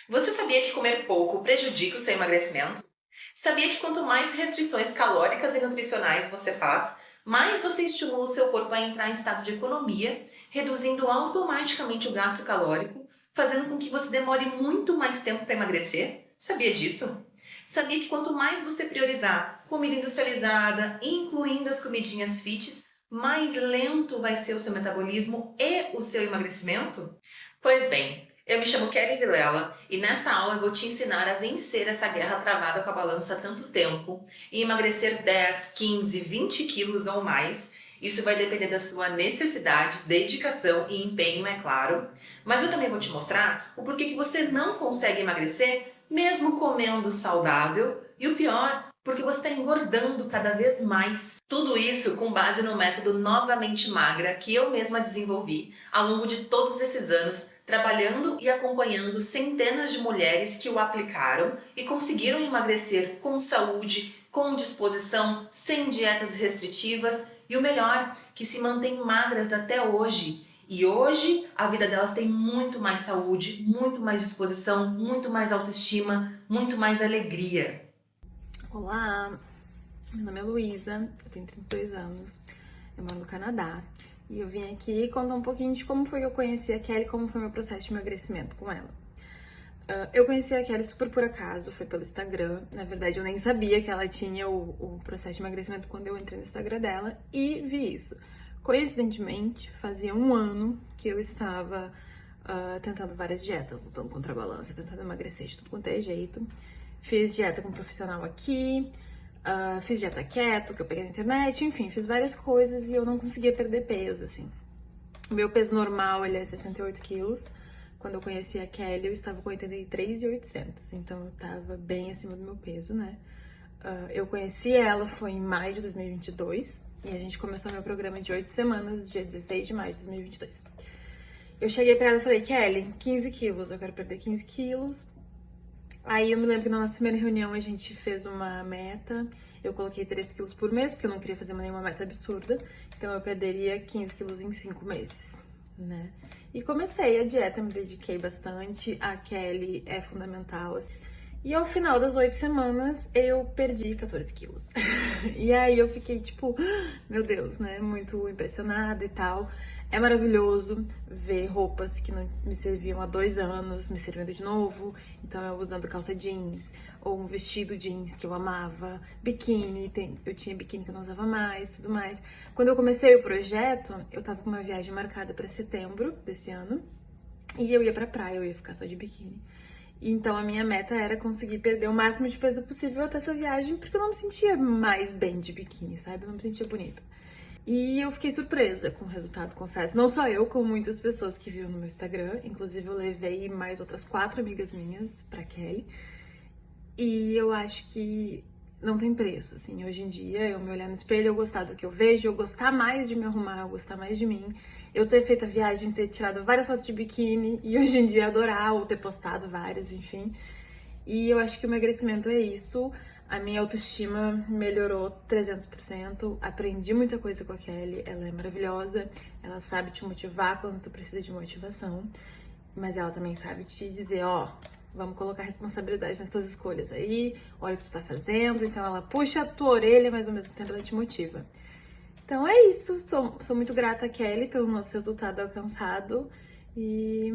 Você sabia que comer pouco prejudica o seu emagrecimento? Sabia que quanto mais restrições calóricas e nutricionais você faz, mais você estimula o seu corpo a entrar em estado de economia, reduzindo automaticamente o gasto calórico, fazendo com que você demore muito mais tempo para emagrecer? Sabia disso? Sabia que quanto mais você priorizar comida industrializada, incluindo as comidinhas fits, mais lento vai ser o seu metabolismo e o seu emagrecimento? Pois bem, eu me chamo Kelly Vilela e nessa aula eu vou te ensinar a vencer essa guerra travada com a balança há tanto tempo e emagrecer 10, 15, 20 quilos ou mais. Isso vai depender da sua necessidade, dedicação e empenho, é claro. Mas eu também vou te mostrar o porquê que você não consegue emagrecer mesmo comendo saudável e o pior, porque você está engordando cada vez mais. Tudo isso com base no método Novamente Magra que eu mesma desenvolvi ao longo de todos esses anos, trabalhando e acompanhando centenas de mulheres que o aplicaram e conseguiram emagrecer com saúde, com disposição, sem dietas restritivas e o melhor, que se mantêm magras até hoje. E hoje a vida delas tem muito mais saúde, muito mais disposição, muito mais autoestima, muito mais alegria. Olá, meu nome é Luísa, eu tenho 32 anos, eu moro no Canadá e eu vim aqui contar um pouquinho de como foi que eu conheci a Kelly, como foi meu processo de emagrecimento com ela. Eu conheci a Kelly super por acaso, foi pelo Instagram. Na verdade, eu nem sabia que ela tinha o processo de emagrecimento quando eu entrei no Instagram dela e vi isso. Coincidentemente, fazia um ano que eu estava tentando várias dietas, lutando contra a balança, tentando emagrecer de tudo quanto é jeito. Fiz dieta com um profissional aqui, fiz dieta keto, que eu peguei na internet, enfim, fiz várias coisas e eu não conseguia perder peso, assim. O meu peso normal, ele é 68 quilos. Quando eu conheci a Kelly, eu estava com 83.800, então eu tava bem acima do meu peso, né? Eu conheci ela, foi em maio de 2022, e a gente começou meu programa de 8 semanas, dia 16 de maio de 2022. Eu cheguei pra ela e falei, Kelly, 15 quilos, eu quero perder 15 quilos. Aí eu me lembro que na nossa primeira reunião a gente fez uma meta, eu coloquei 3 quilos por mês, porque eu não queria fazer nenhuma meta absurda, então eu perderia 15 quilos em 5 meses, né? E comecei a dieta, me dediquei bastante, a Kelly é fundamental, assim. E ao final das 8 semanas eu perdi 14 quilos. E aí eu fiquei tipo, meu Deus, né? Muito impressionada e tal. É maravilhoso ver roupas que não me serviam há 2 anos, me servindo de novo. Então eu usando calça jeans, ou um vestido jeans que eu amava, biquíni, eu tinha biquíni que eu não usava mais, tudo mais. Quando eu comecei o projeto, eu tava com uma viagem marcada para setembro desse ano. E eu ia pra praia, eu ia ficar só de biquíni. Então a minha meta era conseguir perder o máximo de peso possível até essa viagem, porque eu não me sentia mais bem de biquíni, sabe? Eu não me sentia bonita. E eu fiquei surpresa com o resultado, confesso. Não só eu, como muitas pessoas que viram no meu Instagram. Inclusive, eu levei mais outras 4 amigas minhas pra Kelly. E eu acho que não tem preço, assim. Hoje em dia, eu me olhar no espelho, eu gostar do que eu vejo, eu gostar mais de me arrumar, eu gostar mais de mim. Eu ter feito a viagem, ter tirado várias fotos de biquíni e hoje em dia adorar ou ter postado várias, enfim. E eu acho que o emagrecimento é isso. A minha autoestima melhorou 300%. Aprendi muita coisa com a Kelly. Ela é maravilhosa. Ela sabe te motivar quando tu precisa de motivação. Mas ela também sabe te dizer, ó, vamos colocar responsabilidade nas tuas escolhas aí. Olha o que tu tá fazendo. Então ela puxa a tua orelha, mas ao mesmo tempo ela te motiva. Então é isso. Sou muito grata a Kelly pelo nosso resultado alcançado. E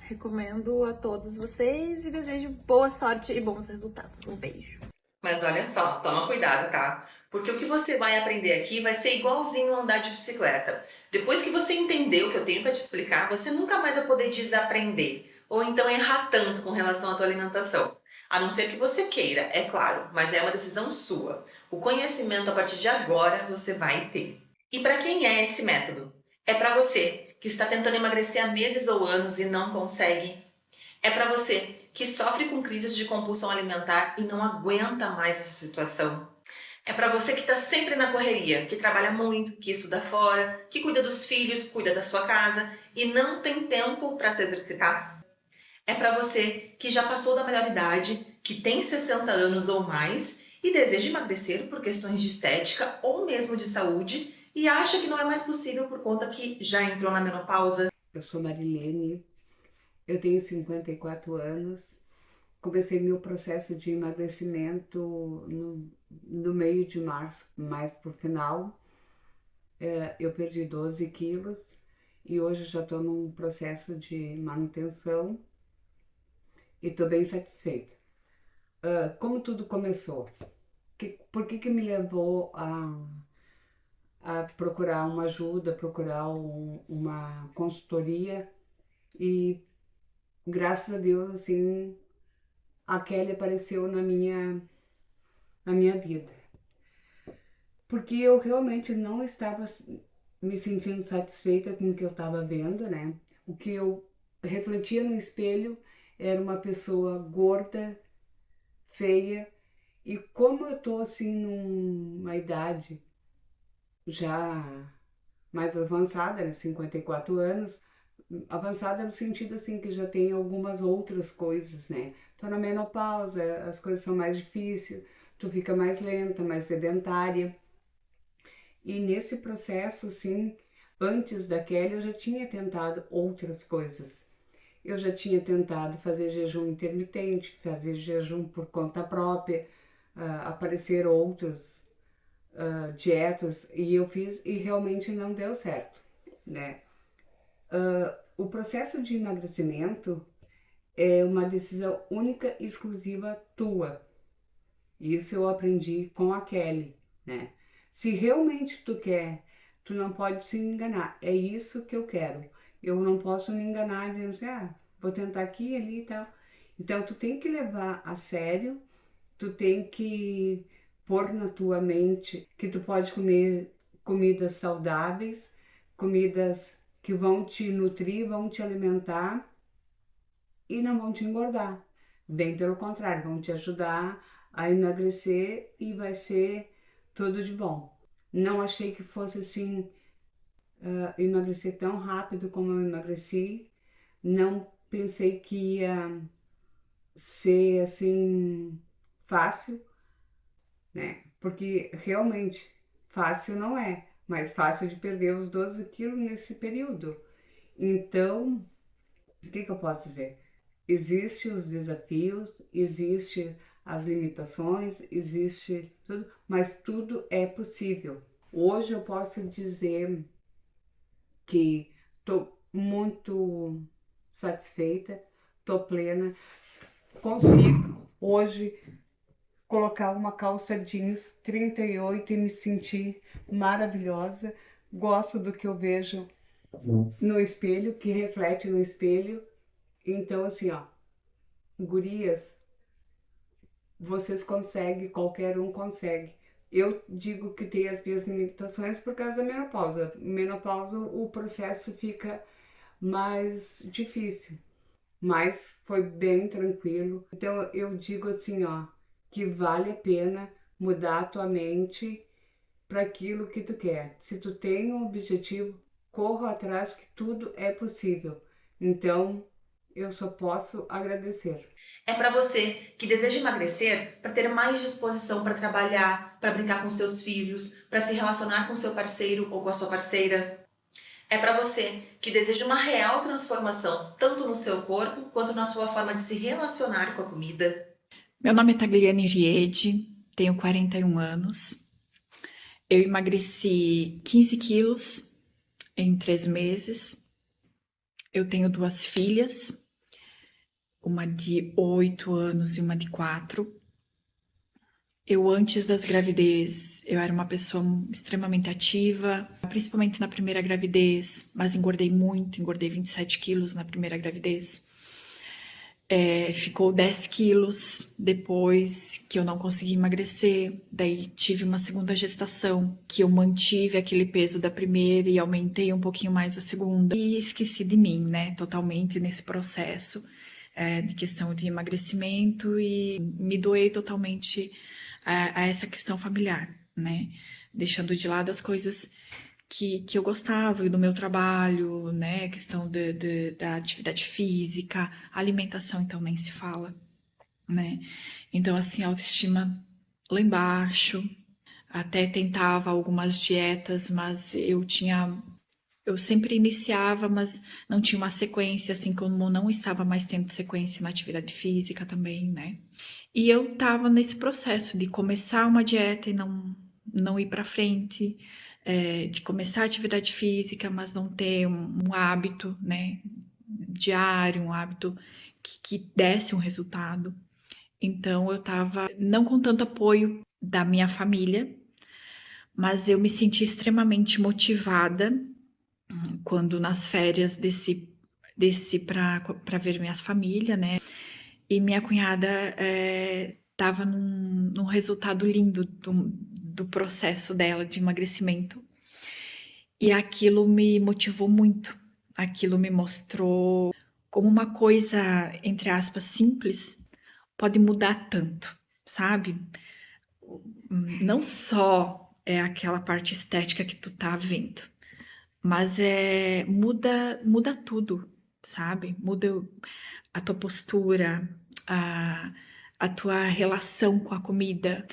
recomendo a todos vocês e desejo boa sorte e bons resultados. Um beijo. Mas olha só, toma cuidado, tá? Porque o que você vai aprender aqui vai ser igualzinho andar de bicicleta. Depois que você entender o que eu tenho para te explicar, você nunca mais vai poder desaprender ou então errar tanto com relação à tua alimentação. A não ser que você queira, é claro, mas é uma decisão sua. O conhecimento a partir de agora você vai ter. E para quem é esse método? É para você que está tentando emagrecer há meses ou anos e não consegue. É para você que sofre com crises de compulsão alimentar e não aguenta mais essa situação. É para você que está sempre na correria, que trabalha muito, que estuda fora, que cuida dos filhos, cuida da sua casa e não tem tempo para se exercitar. É para você que já passou da melhor idade, que tem 60 anos ou mais e deseja emagrecer por questões de estética ou mesmo de saúde e acha que não é mais possível por conta que já entrou na menopausa. Eu sou Marilene, eu tenho 54 anos Comecei meu processo de emagrecimento no meio de março, mais pro final. Eu perdi 12 quilos e hoje já estou num processo de manutenção e estou bem satisfeita. Como tudo começou? Por que me levou a procurar uma ajuda, procurar uma consultoria? E graças a Deus, assim, a Kelly apareceu na minha vida. Porque eu realmente não estava me sentindo satisfeita com o que eu estava vendo, né? O que eu refletia no espelho era uma pessoa gorda, feia, e como eu tô assim numa idade já mais avançada, né, 54 anos, avançada no sentido assim que já tem algumas outras coisas, né? Tô na menopausa, as coisas são mais difíceis, tu fica mais lenta, mais sedentária. E nesse processo, assim, antes da Kelly, eu já tinha tentado outras coisas. Eu já tinha tentado fazer jejum intermitente, fazer jejum por conta própria, aparecer outras dietas e eu fiz e realmente não deu certo, né? O processo de emagrecimento é uma decisão única e exclusiva tua. Isso eu aprendi com a Kelly, né? Se realmente tu quer, tu não pode se enganar. É isso que eu quero. Eu não posso me enganar dizendo assim, vou tentar aqui, ali e tal. Então tu tem que levar a sério, tu tem que pôr na tua mente que tu pode comer comidas saudáveis, comidas que vão te nutrir, vão te alimentar e não vão te engordar. Bem pelo contrário, vão te ajudar a emagrecer e vai ser tudo de bom. Não achei que fosse assim emagrecer tão rápido como eu emagreci. Não pensei que ia ser assim fácil, né? Porque realmente fácil não é, mas fácil de perder os 12 quilos nesse período. Então, o que eu posso dizer? Existem os desafios, existe as limitações, existe tudo, mas tudo é possível. Hoje eu posso dizer que estou muito satisfeita, estou plena, consigo hoje colocar uma calça jeans 38 e me sentir maravilhosa. Gosto do que eu vejo no espelho, que reflete no espelho. Então, assim, ó, gurias, vocês conseguem, qualquer um consegue. Eu digo que tem as minhas limitações por causa da menopausa. Menopausa, o processo fica mais difícil, mas foi bem tranquilo. Então eu digo assim, ó, que vale a pena mudar a tua mente para aquilo que tu quer. Se tu tem um objetivo, corra atrás que tudo é possível. Então, eu só posso agradecer. É para você que deseja emagrecer para ter mais disposição para trabalhar, para brincar com seus filhos, para se relacionar com seu parceiro ou com a sua parceira. É para você que deseja uma real transformação, tanto no seu corpo quanto na sua forma de se relacionar com a comida. Meu nome é Tagliane Riede, tenho 41 anos. Eu emagreci 15 quilos em 3 meses. Eu tenho 2 filhas, uma de 8 anos e uma de 4. Eu, antes das gravidez, eu era uma pessoa extremamente ativa, principalmente na primeira gravidez, mas engordei muito, engordei 27 quilos na primeira gravidez. Ficou 10 quilos depois que eu não consegui emagrecer. Daí tive uma segunda gestação, que eu mantive aquele peso da primeira e aumentei um pouquinho mais a segunda. E esqueci de mim, né, totalmente nesse processo de questão de emagrecimento e me doei totalmente a essa questão familiar, né, deixando de lado as coisas que eu gostava do meu trabalho, né? A questão da atividade física, alimentação, então nem se fala, né? Então, assim, a autoestima lá embaixo, até tentava algumas dietas, mas eu eu sempre iniciava, mas não tinha uma sequência, assim como não estava mais tendo sequência na atividade física também, né? E eu tava nesse processo de começar uma dieta e não ir para frente, de começar a atividade física, mas não ter um hábito, né, diário, um hábito que desse um resultado. Então eu tava não com tanto apoio da minha família, mas eu me senti extremamente motivada quando nas férias desci para ver minha família, né? E minha cunhada estava num resultado lindo do processo dela de emagrecimento. E aquilo me motivou muito. Aquilo me mostrou como uma coisa, entre aspas, simples, pode mudar tanto, sabe? Não só é aquela parte estética que tu tá vendo, mas muda tudo, sabe? Muda a tua postura, a, a tua relação com a comida,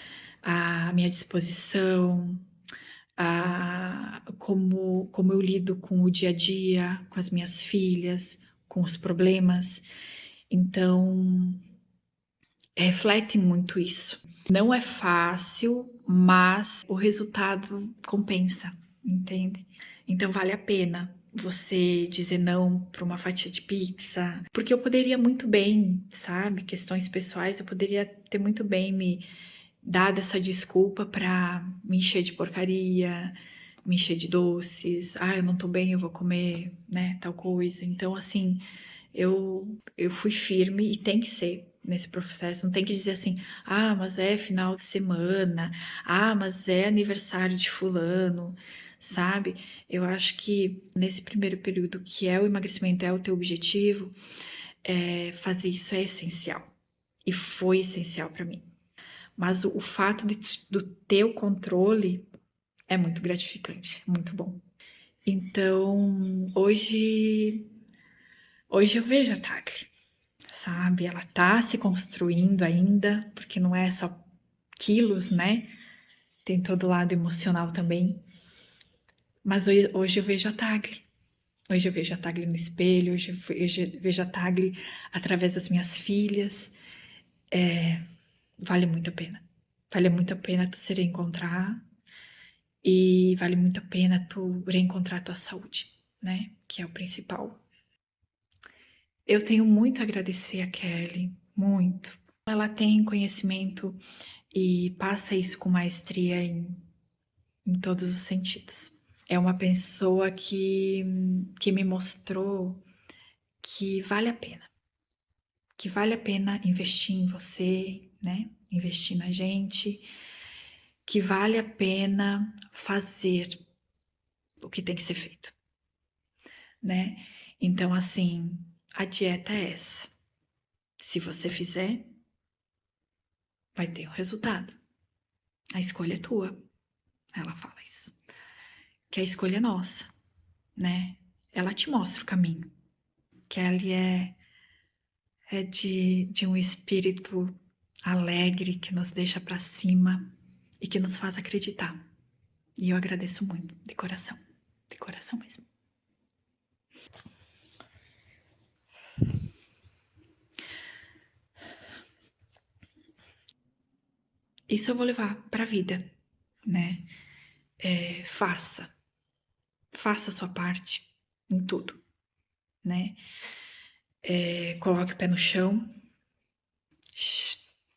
a minha disposição, como eu lido com o dia a dia, com as minhas filhas, com os problemas. Então, reflete muito isso. Não é fácil, mas o resultado compensa, entende? Então vale a pena você dizer não para uma fatia de pizza, porque eu poderia muito bem, sabe, questões pessoais, eu poderia ter muito bem me dado essa desculpa para me encher de porcaria, me encher de doces. Ah, eu não tô bem, eu vou comer, né, tal coisa. Então, assim, eu fui firme e tem que ser nesse processo. Não tem que dizer assim, ah, mas é final de semana, ah, mas é aniversário de fulano, sabe? Eu acho que nesse primeiro período, que é o emagrecimento, é o teu objetivo, fazer isso é essencial. E foi essencial para mim. Mas o fato do teu controle é muito gratificante, muito bom. Então, hoje eu vejo a Tagli, sabe? Ela tá se construindo ainda, porque não é só quilos, né? Tem todo o lado emocional também. Mas hoje eu vejo a Tagli. Hoje eu vejo a Tagli no espelho, hoje eu vejo a Tagli através das minhas filhas. Vale muito a pena. Vale muito a pena tu se reencontrar e vale muito a pena tu reencontrar a tua saúde, né? Que é o principal. Eu tenho muito a agradecer a Kelly, muito. Ela tem conhecimento e passa isso com maestria em todos os sentidos. É uma pessoa que me mostrou que vale a pena investir em você, né? Investir na gente, que vale a pena fazer o que tem que ser feito, né? Então, assim, a dieta é essa. Se você fizer, vai ter o resultado. A escolha é tua. Ela fala isso. Que a escolha é nossa, né? Ela te mostra o caminho. Kelly é de um espírito alegre que nos deixa pra cima e que nos faz acreditar. E eu agradeço muito, de coração mesmo. Isso eu vou levar pra vida, né? Faça a sua parte em tudo, né? Coloque o pé no chão,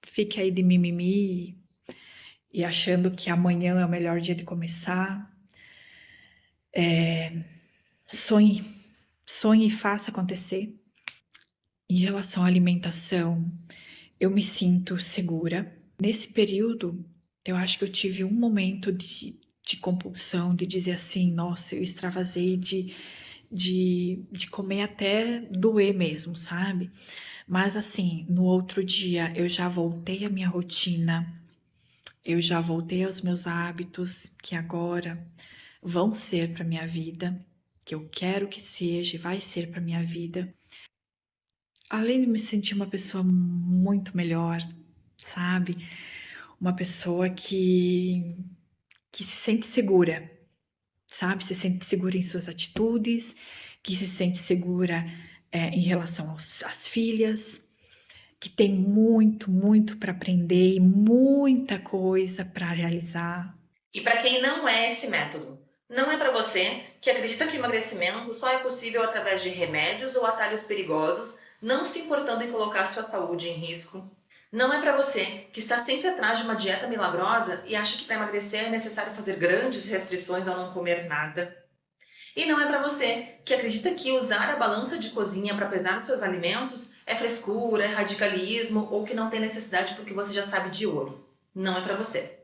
fique aí de mimimi e achando que amanhã é o melhor dia de começar. Sonhe e faça acontecer. Em relação à alimentação, eu me sinto segura. Nesse período, eu acho que eu tive um momento de compulsão, de dizer assim, nossa, eu extravasei de comer até doer mesmo, sabe? Mas assim, no outro dia eu já voltei à minha rotina, eu já voltei aos meus hábitos que agora vão ser para minha vida, que eu quero que seja e vai ser para minha vida. Além de me sentir uma pessoa muito melhor, sabe? Uma pessoa que se sente segura, sabe? Se sente segura em suas atitudes, que se sente segura em relação às filhas, que tem muito, muito para aprender e muita coisa para realizar. E para quem não é esse método, não é para você que acredita que o emagrecimento só é possível através de remédios ou atalhos perigosos, não se importando em colocar sua saúde em risco. Não é para você que está sempre atrás de uma dieta milagrosa e acha que para emagrecer é necessário fazer grandes restrições ou não comer nada. E não é para você que acredita que usar a balança de cozinha para pesar os seus alimentos é frescura, é radicalismo ou que não tem necessidade porque você já sabe de ouro. Não é para você.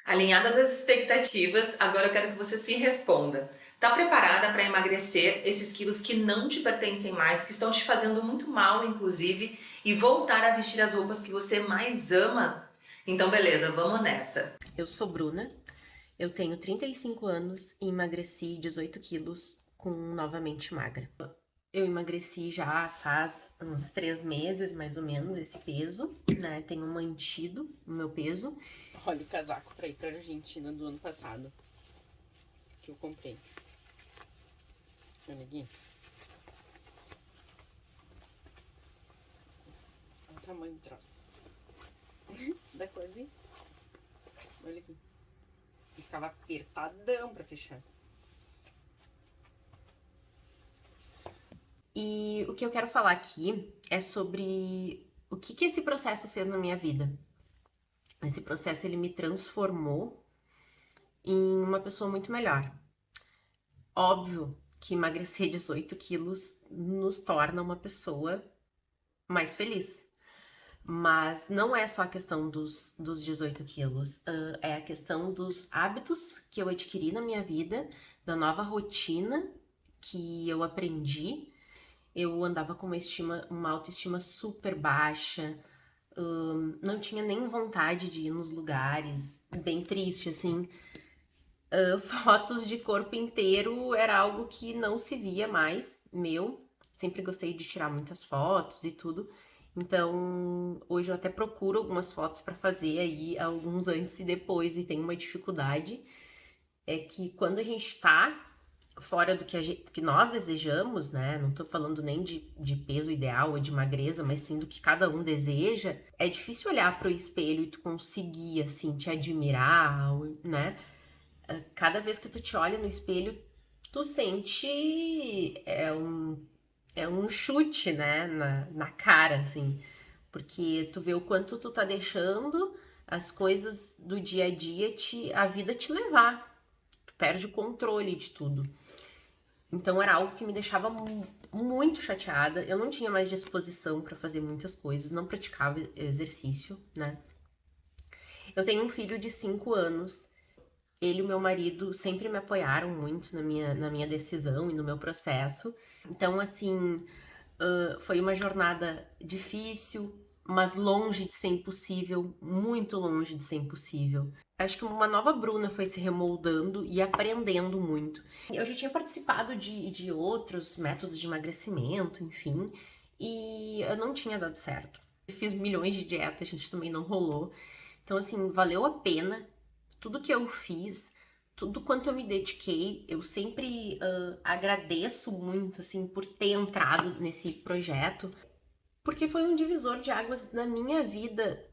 Alinhadas as expectativas, agora eu quero que você se responda. Tá preparada para emagrecer esses quilos que não te pertencem mais, que estão te fazendo muito mal, inclusive, e voltar a vestir as roupas que você mais ama? Então, beleza, vamos nessa. Eu sou Bruna, eu tenho 35 anos e emagreci 18 quilos com Novamente Magra. Eu emagreci já faz uns 3 meses, mais ou menos, esse peso, né? Tenho mantido o meu peso. Olha o casaco pra ir pra Argentina do ano passado, que eu comprei. Olha aqui. Olha o tamanho do troço. Dá quase. Olha aqui. E ficava apertadão pra fechar. E o que eu quero falar aqui é sobre o que esse processo fez na minha vida. Esse processo, ele me transformou em uma pessoa muito melhor. Óbvio que emagrecer 18 quilos nos torna uma pessoa mais feliz. Mas não é só a questão dos 18 quilos, é a questão dos hábitos que eu adquiri na minha vida, da nova rotina que eu aprendi. Eu andava com uma autoestima super baixa, não tinha nem vontade de ir nos lugares, bem triste, assim. Fotos de corpo inteiro era algo que não se via mais, meu. Sempre gostei de tirar muitas fotos e tudo. Então, hoje eu até procuro algumas fotos para fazer aí, alguns antes e depois, e tenho uma dificuldade. É que quando a gente tá fora do que nós desejamos, né? Não tô falando nem de peso ideal ou de magreza, mas sim do que cada um deseja. É difícil olhar pro espelho e tu conseguir, assim, te admirar, né? Cada vez que tu te olha no espelho, tu sente é um chute, né, na cara, assim, porque tu vê o quanto tu tá deixando as coisas do dia a dia, a vida te levar, tu perde o controle de tudo. Então era algo que me deixava muito chateada, eu não tinha mais disposição para fazer muitas coisas, não praticava exercício, né. Eu tenho um filho de 5 anos, ele e o meu marido sempre me apoiaram muito na minha decisão e no meu processo. Então, assim, foi uma jornada difícil, mas longe de ser impossível, muito longe de ser impossível. Acho que uma nova Bruna foi se remoldando e aprendendo muito. Eu já tinha participado de outros métodos de emagrecimento, enfim, e eu não tinha dado certo. Eu fiz milhões de dietas, a gente também não rolou. Então, assim, valeu a pena tudo que eu fiz, tudo quanto eu me dediquei. Eu sempre agradeço muito, assim, por ter entrado nesse projeto, porque foi um divisor de águas na minha vida,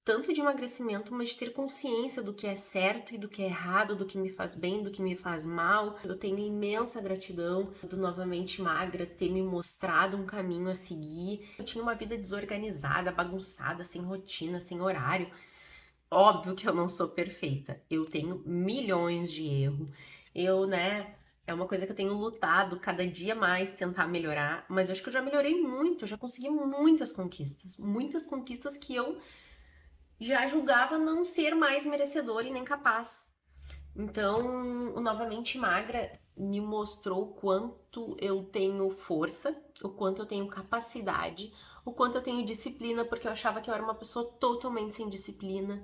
tanto de emagrecimento, mas de ter consciência do que é certo e do que é errado, do que me faz bem, do que me faz mal. Eu tenho imensa gratidão do Novamente Magra ter me mostrado um caminho a seguir. Eu tinha uma vida desorganizada, bagunçada, sem rotina, sem horário. Óbvio que eu não sou perfeita, eu tenho milhões de erros, né, é uma coisa que eu tenho lutado cada dia mais tentar melhorar, mas eu acho que eu já melhorei muito, eu já consegui muitas conquistas que eu já julgava não ser mais merecedora e nem capaz. Então, o Novamente Magra me mostrou o quanto eu tenho força, o quanto eu tenho capacidade, o quanto eu tenho disciplina, porque eu achava que eu era uma pessoa totalmente sem disciplina.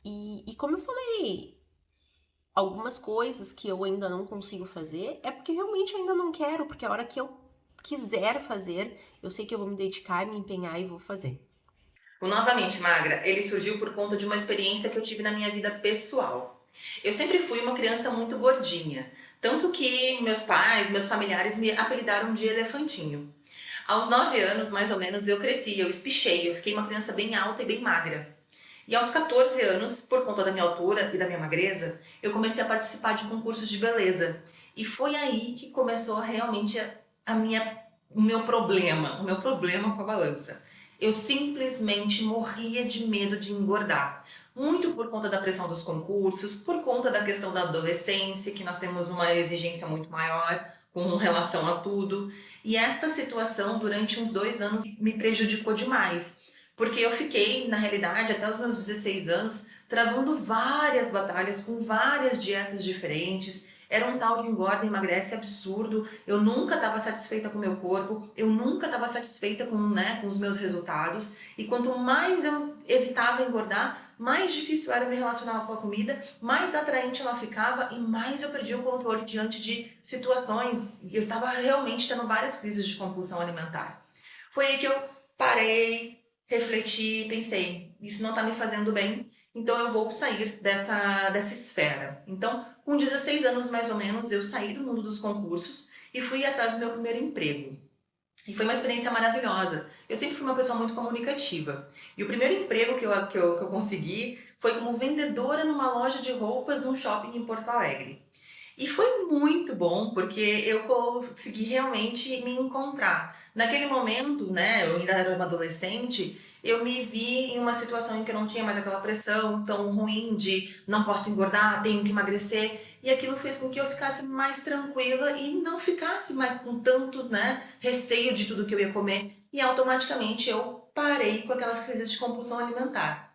E como eu falei, algumas coisas que eu ainda não consigo fazer é porque realmente eu ainda não quero, porque a hora que eu quiser fazer, eu sei que eu vou me dedicar, me empenhar e vou fazer. O Novamente Magra, ele surgiu por conta de uma experiência que eu tive na minha vida pessoal. Eu sempre fui uma criança muito gordinha, tanto que meus pais, meus familiares me apelidaram de elefantinho. Aos 9 anos, mais ou menos, eu cresci, eu espichei, eu fiquei uma criança bem alta e bem magra. E aos 14 anos, por conta da minha altura e da minha magreza, eu comecei a participar de concursos de beleza. E foi aí que começou realmente o meu problema com a balança. Eu simplesmente morria de medo de engordar. Muito por conta da pressão dos concursos, por conta da questão da adolescência, que nós temos uma exigência muito maior com relação a tudo. E essa situação, durante uns 2 anos, me prejudicou demais. Porque eu fiquei, na realidade, até os meus 16 anos, travando várias batalhas com várias dietas diferentes. Era um tal de engorda e emagrece absurdo. Eu nunca estava satisfeita com o meu corpo, eu nunca estava satisfeita com os meus resultados. E quanto mais eu evitava engordar, mais difícil era me relacionar com a comida, mais atraente ela ficava e mais eu perdia o controle diante de situações. E eu estava realmente tendo várias crises de compulsão alimentar. Foi aí que eu parei, refleti, pensei, isso não está me fazendo bem, então eu vou sair dessa esfera. Então, com 16 anos mais ou menos, eu saí do mundo dos concursos e fui atrás do meu primeiro emprego. E foi uma experiência maravilhosa. Eu sempre fui uma pessoa muito comunicativa. E o primeiro emprego que eu consegui foi como vendedora numa loja de roupas num shopping em Porto Alegre. E foi muito bom, porque eu consegui realmente me encontrar. Naquele momento, né, eu ainda era uma adolescente, eu me vi em uma situação em que eu não tinha mais aquela pressão tão ruim de não posso engordar, tenho que emagrecer. E aquilo fez com que eu ficasse mais tranquila e não ficasse mais com tanto, né, receio de tudo que eu ia comer. E automaticamente eu parei com aquelas crises de compulsão alimentar.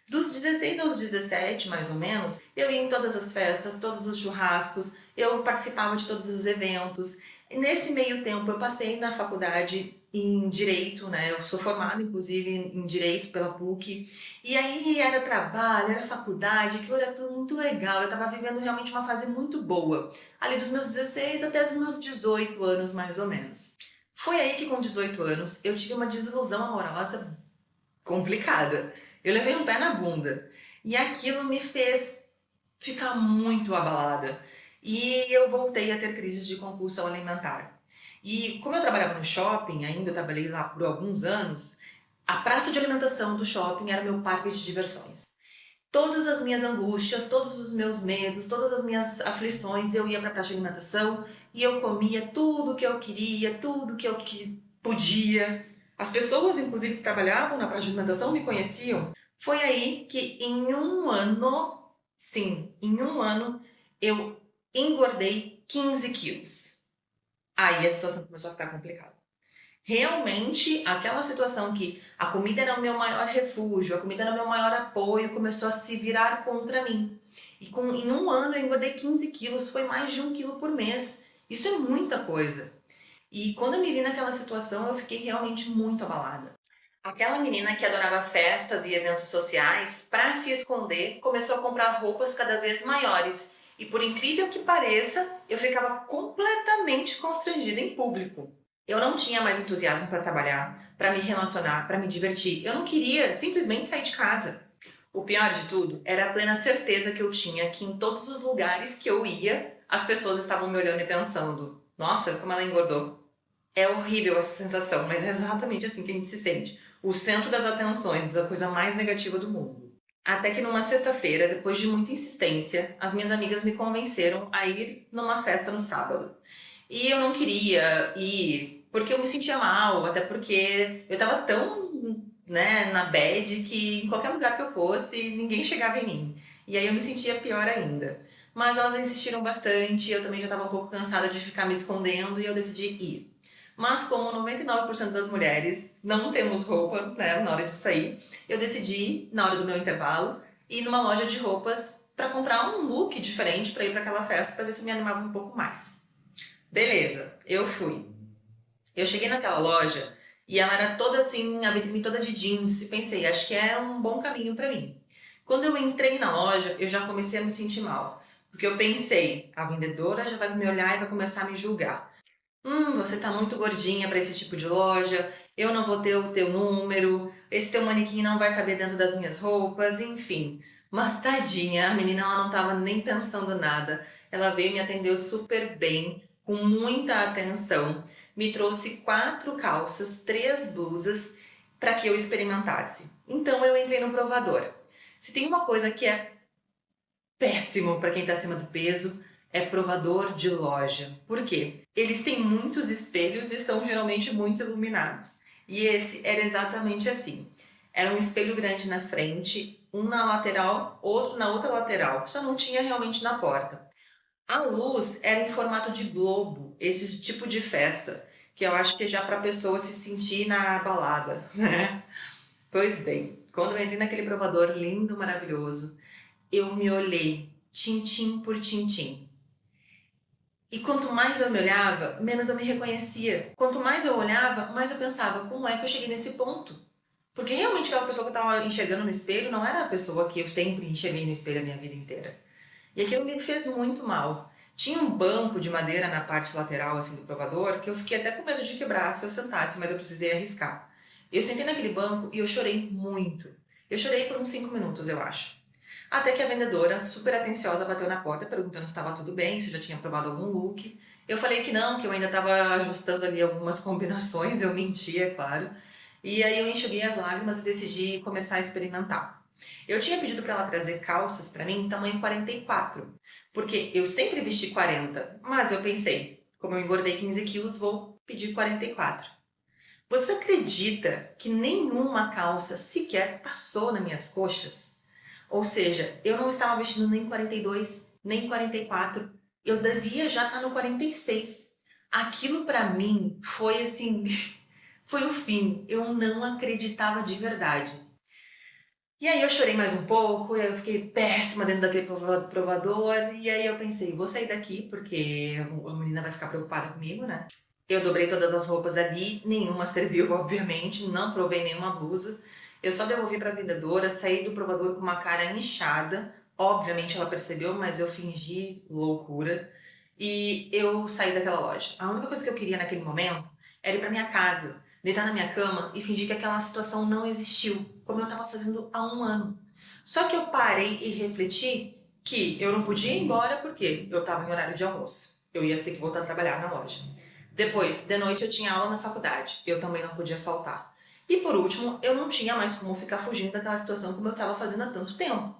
Dos 16 aos 17, mais ou menos, eu ia em todas as festas, todos os churrascos, eu participava de todos os eventos. E nesse meio tempo eu passei na faculdade em Direito, né? Eu sou formada, inclusive, em Direito pela PUC. E aí era trabalho, era faculdade, aquilo era tudo muito legal. Eu estava vivendo realmente uma fase muito boa. Ali dos meus 16 até os meus 18 anos, mais ou menos. Foi aí que com 18 anos eu tive uma desilusão amorosa complicada. Eu levei um pé na bunda e aquilo me fez ficar muito abalada e eu voltei a ter crises de compulsão alimentar. E como eu trabalhava no shopping, ainda eu trabalhei lá por alguns anos, a praça de alimentação do shopping era meu parque de diversões. Todas as minhas angústias, todos os meus medos, todas as minhas aflições, eu ia para a praça de alimentação e eu comia tudo que eu queria, tudo que eu podia. As pessoas, inclusive, que trabalhavam na praça de alimentação me conheciam. Foi aí que em um ano, sim, em um ano, eu engordei 15 quilos. Aí a situação começou a ficar complicada. Realmente, aquela situação que a comida era o meu maior refúgio, a comida era o meu maior apoio, começou a se virar contra mim. E em um ano eu engordei 15 quilos, foi mais de 1 quilo por mês. Isso é muita coisa. E quando eu me vi naquela situação, eu fiquei realmente muito abalada. Aquela menina que adorava festas e eventos sociais, para se esconder, começou a comprar roupas cada vez maiores. E por incrível que pareça, eu ficava completamente constrangida em público. Eu não tinha mais entusiasmo para trabalhar, para me relacionar, para me divertir. Eu não queria simplesmente sair de casa. O pior de tudo era a plena certeza que eu tinha que em todos os lugares que eu ia, as pessoas estavam me olhando e pensando: nossa, como ela engordou. É horrível essa sensação, mas é exatamente assim que a gente se sente. O centro das atenções, da coisa mais negativa do mundo. Até que numa sexta-feira, depois de muita insistência, as minhas amigas me convenceram a ir numa festa no sábado. E eu não queria ir, porque eu me sentia mal, até porque eu tava tão, né, na bad que em qualquer lugar que eu fosse, ninguém chegava em mim. E aí eu me sentia pior ainda. Mas elas insistiram bastante, eu também já estava um pouco cansada de ficar me escondendo e eu decidi ir. Mas como 99% das mulheres não temos roupa, né, na hora de sair, eu decidi, na hora do meu intervalo, ir numa loja de roupas para comprar um look diferente para ir para aquela festa, para ver se eu me animava um pouco mais. Beleza, eu fui. Eu cheguei naquela loja e ela era toda assim, a vitrine toda de jeans, e pensei, acho que é um bom caminho para mim. Quando eu entrei na loja, eu já comecei a me sentir mal, porque eu pensei, a vendedora já vai me olhar e vai começar a me julgar. Você tá muito gordinha para esse tipo de loja, eu não vou ter o teu número, esse teu manequim não vai caber dentro das minhas roupas, enfim. Mas tadinha, a menina ela não estava nem pensando nada. Ela veio e me atendeu super bem, com muita atenção. Me trouxe 4 calças, 3 blusas para que eu experimentasse. Então eu entrei no provador. Se tem uma coisa que é péssimo para quem está acima do peso, é provador de loja. Por quê? Eles têm muitos espelhos e são geralmente muito iluminados. E esse era exatamente assim. Era um espelho grande na frente, um na lateral, outro na outra lateral. Só não tinha realmente na porta. A luz era em formato de globo, esse tipo de festa, que eu acho que é já para a pessoa se sentir na balada, né? Pois bem, quando eu entrei naquele provador lindo, maravilhoso, eu me olhei, tintim por tintim. E quanto mais eu me olhava, menos eu me reconhecia. Quanto mais eu olhava, mais eu pensava, como é que eu cheguei nesse ponto? Porque realmente aquela pessoa que eu estava enxergando no espelho não era a pessoa que eu sempre enxerguei no espelho a minha vida inteira. E aquilo me fez muito mal. Tinha um banco de madeira na parte lateral assim do provador que eu fiquei até com medo de quebrar se eu sentasse, mas eu precisei arriscar. Eu sentei naquele banco e eu chorei muito. Eu chorei por uns 5 minutos, eu acho. Até que a vendedora, super atenciosa, bateu na porta perguntando se estava tudo bem, se eu já tinha provado algum look. Eu falei que não, que eu ainda estava ajustando ali algumas combinações, eu menti, é claro. E aí eu enxuguei as lágrimas e decidi começar a experimentar. Eu tinha pedido para ela trazer calças para mim em tamanho 44, porque eu sempre vesti 40, mas eu pensei, como eu engordei 15 quilos, vou pedir 44. Você acredita que nenhuma calça sequer passou nas minhas coxas? Ou seja, eu não estava vestindo nem 42, nem 44, eu devia já estar no 46. Aquilo para mim foi assim, foi o fim. Eu não acreditava de verdade. E aí eu chorei mais um pouco, e aí eu fiquei péssima dentro daquele provador, e aí eu pensei, vou sair daqui porque a menina vai ficar preocupada comigo, né? Eu dobrei todas as roupas ali, nenhuma serviu, obviamente, não provei nenhuma blusa. Eu só devolvi para a vendedora, saí do provador com uma cara inchada. Obviamente ela percebeu, mas eu fingi loucura. E eu saí daquela loja. A única coisa que eu queria naquele momento era ir para minha casa, deitar na minha cama e fingir que aquela situação não existiu, como eu estava fazendo há um ano. Só que eu parei e refleti que eu não podia ir embora porque eu estava em horário de almoço. Eu ia ter que voltar a trabalhar na loja. Depois, de noite, eu tinha aula na faculdade. Eu também não podia faltar. E por último, eu não tinha mais como ficar fugindo daquela situação como eu estava fazendo há tanto tempo.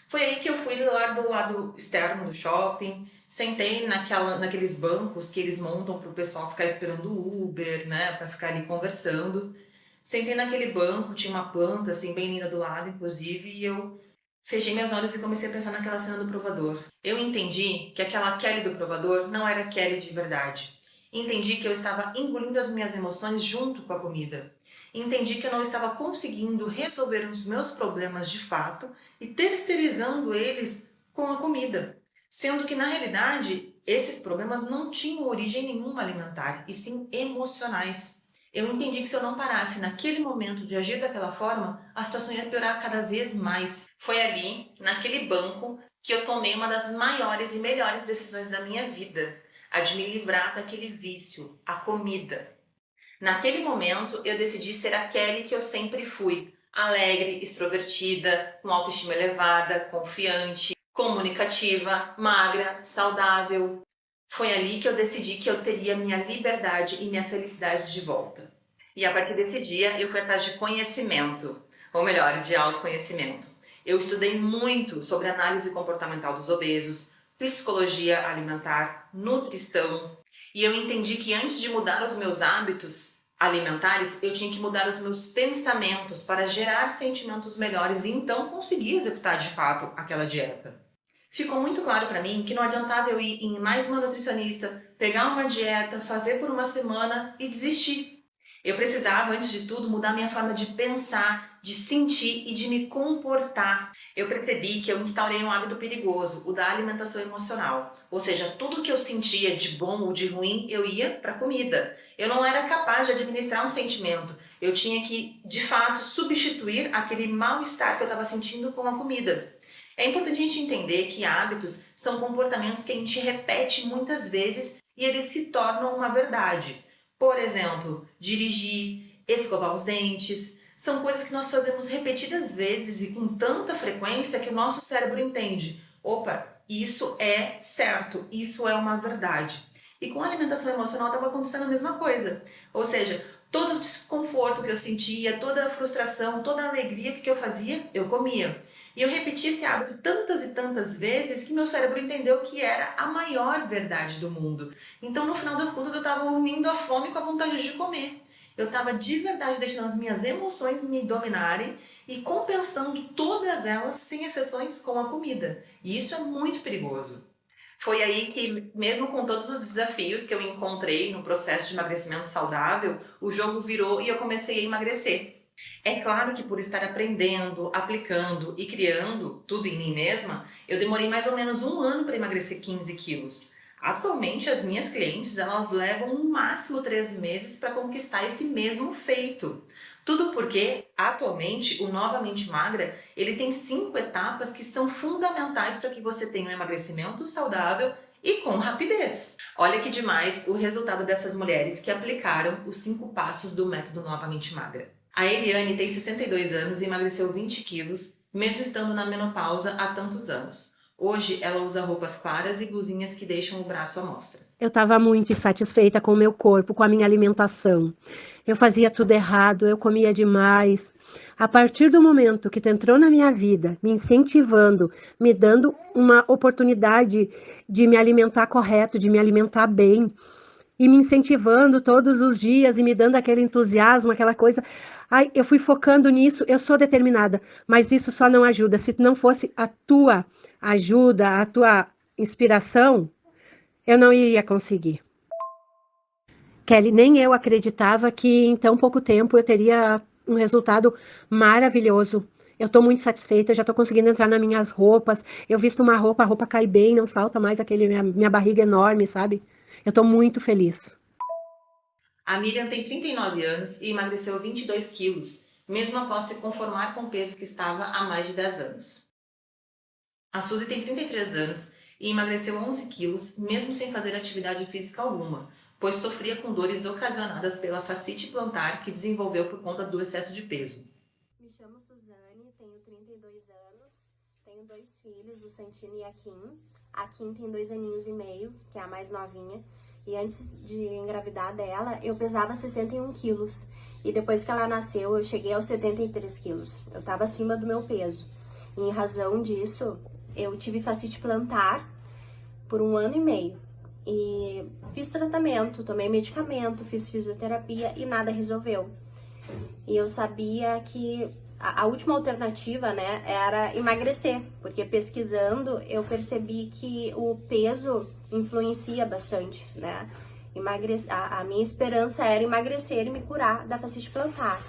Foi aí que eu fui lá do lado externo do shopping, sentei naqueles bancos que eles montam para o pessoal ficar esperando o Uber, né, para ficar ali conversando. Sentei naquele banco, tinha uma planta assim bem linda do lado, inclusive, e eu fechei meus olhos e comecei a pensar naquela cena do provador. Eu entendi que aquela Kelly do provador não era Kelly de verdade. Entendi que eu estava engolindo as minhas emoções junto com a comida. Entendi que eu não estava conseguindo resolver os meus problemas de fato e terceirizando eles com a comida. Sendo que, na realidade, esses problemas não tinham origem nenhuma alimentar, e sim emocionais. Eu entendi que se eu não parasse naquele momento de agir daquela forma, a situação ia piorar cada vez mais. Foi ali, naquele banco, que eu tomei uma das maiores e melhores decisões da minha vida, a de me livrar daquele vício, a comida. Naquele momento, eu decidi ser a Kelly que eu sempre fui. Alegre, extrovertida, com autoestima elevada, confiante, comunicativa, magra, saudável. Foi ali que eu decidi que eu teria minha liberdade e minha felicidade de volta. E a partir desse dia, eu fui atrás de conhecimento, ou melhor, de autoconhecimento. Eu estudei muito sobre análise comportamental dos obesos, psicologia alimentar, nutrição, e eu entendi que antes de mudar os meus hábitos alimentares, eu tinha que mudar os meus pensamentos para gerar sentimentos melhores e então conseguir executar de fato aquela dieta. Ficou muito claro para mim que não adiantava eu ir em mais uma nutricionista, pegar uma dieta, fazer por uma semana e desistir. Eu precisava, antes de tudo, mudar minha forma de pensar, de sentir e de me comportar. Eu percebi que eu instaurei um hábito perigoso, o da alimentação emocional. Ou seja, tudo que eu sentia de bom ou de ruim, eu ia para a comida. Eu não era capaz de administrar um sentimento. Eu tinha que, de fato, substituir aquele mal-estar que eu estava sentindo com a comida. É importante a gente entender que hábitos são comportamentos que a gente repete muitas vezes e eles se tornam uma verdade. Por exemplo, dirigir, escovar os dentes, São coisas que nós fazemos repetidas vezes e com tanta frequência que o nosso cérebro entende: opa, isso é certo, isso é uma verdade. E com a alimentação emocional estava acontecendo a mesma coisa. Ou seja, todo o desconforto que eu sentia, toda a frustração, toda a alegria, o que eu fazia? Eu comia. E eu repeti esse hábito tantas e tantas vezes que meu cérebro entendeu que era a maior verdade do mundo. Então, no final das contas, eu estava unindo a fome com a vontade de comer. Eu estava de verdade deixando as minhas emoções me dominarem e compensando todas elas, sem exceções, com a comida. E isso é muito perigoso. Foi aí que, mesmo com todos os desafios que eu encontrei no processo de emagrecimento saudável, o jogo virou e eu comecei a emagrecer. É claro que por estar aprendendo, aplicando e criando tudo em mim mesma, eu demorei mais ou menos um ano para emagrecer 15 quilos. Atualmente, as minhas clientes, elas levam no máximo 3 meses para conquistar esse mesmo feito. Tudo porque, atualmente, o Novamente Magra, ele tem 5 etapas que são fundamentais para que você tenha um emagrecimento saudável e com rapidez. Olha que demais o resultado dessas mulheres que aplicaram os 5 passos do método Novamente Magra. A Eliane tem 62 anos e emagreceu 20 quilos, mesmo estando na menopausa há tantos anos. Hoje, ela usa roupas claras e blusinhas que deixam o braço à mostra. Eu estava muito insatisfeita com o meu corpo, com a minha alimentação. Eu fazia tudo errado, eu comia demais. A partir do momento que tu entrou na minha vida, me incentivando, me dando uma oportunidade de me alimentar correto, de me alimentar bem, e me incentivando todos os dias e me dando aquele entusiasmo, aquela coisa. Ai, eu fui focando nisso, eu sou determinada, mas isso só não ajuda. Se não fosse a tua ajuda, a tua inspiração, eu não iria conseguir. Kelly, nem eu acreditava que em tão pouco tempo eu teria um resultado maravilhoso. Eu estou muito satisfeita, eu já estou conseguindo entrar nas minhas roupas. Eu visto uma roupa, a roupa cai bem, não salta mais aquele minha barriga enorme, sabe? Eu estou muito feliz. A Miriam tem 39 anos e emagreceu 22 quilos, mesmo após se conformar com o peso que estava há mais de 10 anos. A Suzy tem 33 anos e emagreceu 11 quilos, mesmo sem fazer atividade física alguma, pois sofria com dores ocasionadas pela fascite plantar que desenvolveu por conta do excesso de peso. Me chamo Suzane, tenho 32 anos, tenho 2 filhos, o Santino e a Kim. A Kim tem 2 aninhos e meio, que é a mais novinha, e antes de engravidar dela, eu pesava 61 quilos. E depois que ela nasceu, eu cheguei aos 73 quilos. Eu estava acima do meu peso. E em razão disso, eu tive fascite plantar por 1 ano e meio. E fiz tratamento, tomei medicamento, fiz fisioterapia e nada resolveu. E eu sabia que a última alternativa, né, era emagrecer, porque pesquisando eu percebi que o peso influencia bastante, né? A minha esperança era emagrecer e me curar da fascite plantar.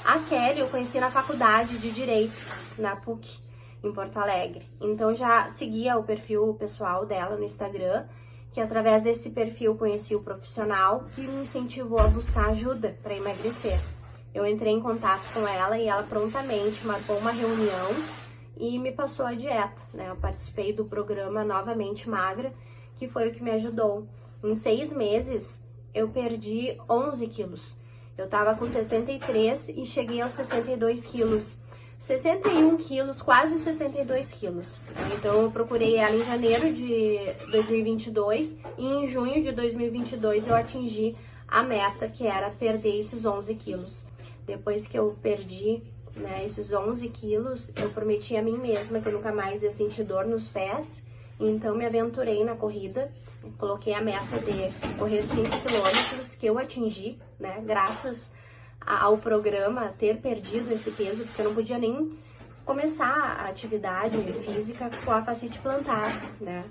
A Kelly eu conheci na faculdade de Direito, na PUC, em Porto Alegre. Então já seguia o perfil pessoal dela no Instagram, que através desse perfil conheci o profissional que me incentivou a buscar ajuda para emagrecer. Eu entrei em contato com ela e ela prontamente marcou uma reunião e me passou a dieta, né? Eu participei do programa Novamente Magra, que foi o que me ajudou. Em 6 meses, eu perdi 11 quilos. Eu tava com 73 e cheguei aos 62 quilos. 61 quilos, quase 62 quilos. Então, eu procurei ela em janeiro de 2022 e em junho de 2022 eu atingi a meta, que era perder esses 11 quilos. Depois que eu perdi, né, esses 11 quilos, eu prometi a mim mesma que eu nunca mais ia sentir dor nos pés. Então, me aventurei na corrida, coloquei a meta de correr 5 quilômetros, que eu atingi, né, graças ao programa ter perdido esse peso, porque eu não podia nem começar a atividade física com a fascite plantar, né.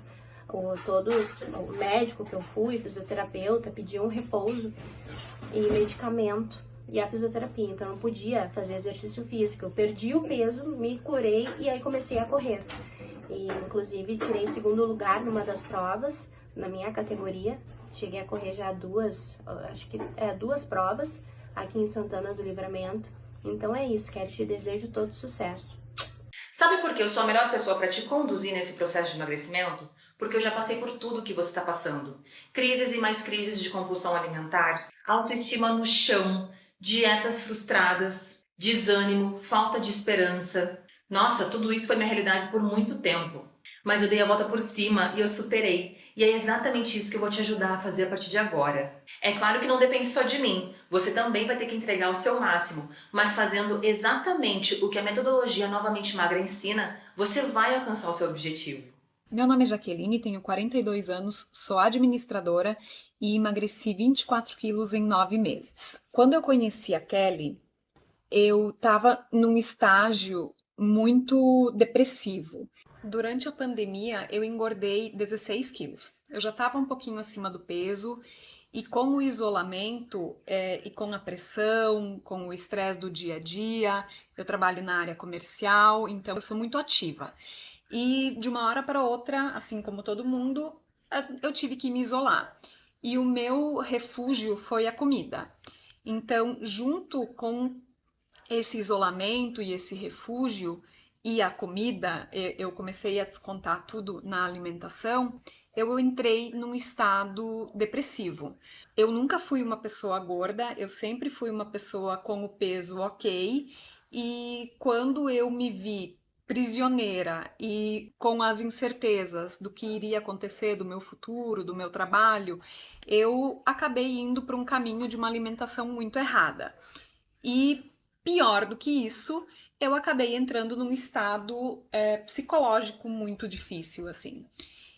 O médico que eu fui, fisioterapeuta, pediam repouso e medicamento e a fisioterapia, então eu não podia fazer exercício físico. Eu perdi o peso, me curei e aí comecei a correr. E inclusive tirei 2º lugar numa das provas, na minha categoria. Cheguei a correr já 2 provas aqui em Santana do Livramento. Então é isso, quero te desejo todo sucesso. Sabe por que eu sou a melhor pessoa para te conduzir nesse processo de emagrecimento? Porque eu já passei por tudo que você está passando. Crises e mais crises de compulsão alimentar, autoestima no chão, dietas frustradas, desânimo, falta de esperança. Nossa, tudo isso foi minha realidade por muito tempo. Mas eu dei a volta por cima e eu superei. E é exatamente isso que eu vou te ajudar a fazer a partir de agora. É claro que não depende só de mim. Você também vai ter que entregar o seu máximo. Mas fazendo exatamente o que a metodologia Novamente Magra ensina, você vai alcançar o seu objetivo. Meu nome é Jaqueline, tenho 42 anos, sou administradora e emagreci 24 quilos em 9 meses. Quando eu conheci a Kelly, eu estava num estágio muito depressivo. Durante a pandemia, eu engordei 16 quilos. Eu já estava um pouquinho acima do peso e com o isolamento e com a pressão, com o estresse do dia a dia, eu trabalho na área comercial, então eu sou muito ativa. E de uma hora para outra, assim como todo mundo, eu tive que me isolar. E o meu refúgio foi a comida. Então, junto com esse isolamento e esse refúgio e a comida, eu comecei a descontar tudo na alimentação, eu entrei num estado depressivo. Eu nunca fui uma pessoa gorda, eu sempre fui uma pessoa com o peso ok, e quando eu me vi prisioneira e com as incertezas do que iria acontecer, do meu futuro, do meu trabalho, eu acabei indo para um caminho de uma alimentação muito errada. E pior do que isso, eu acabei entrando num estado psicológico muito difícil, assim.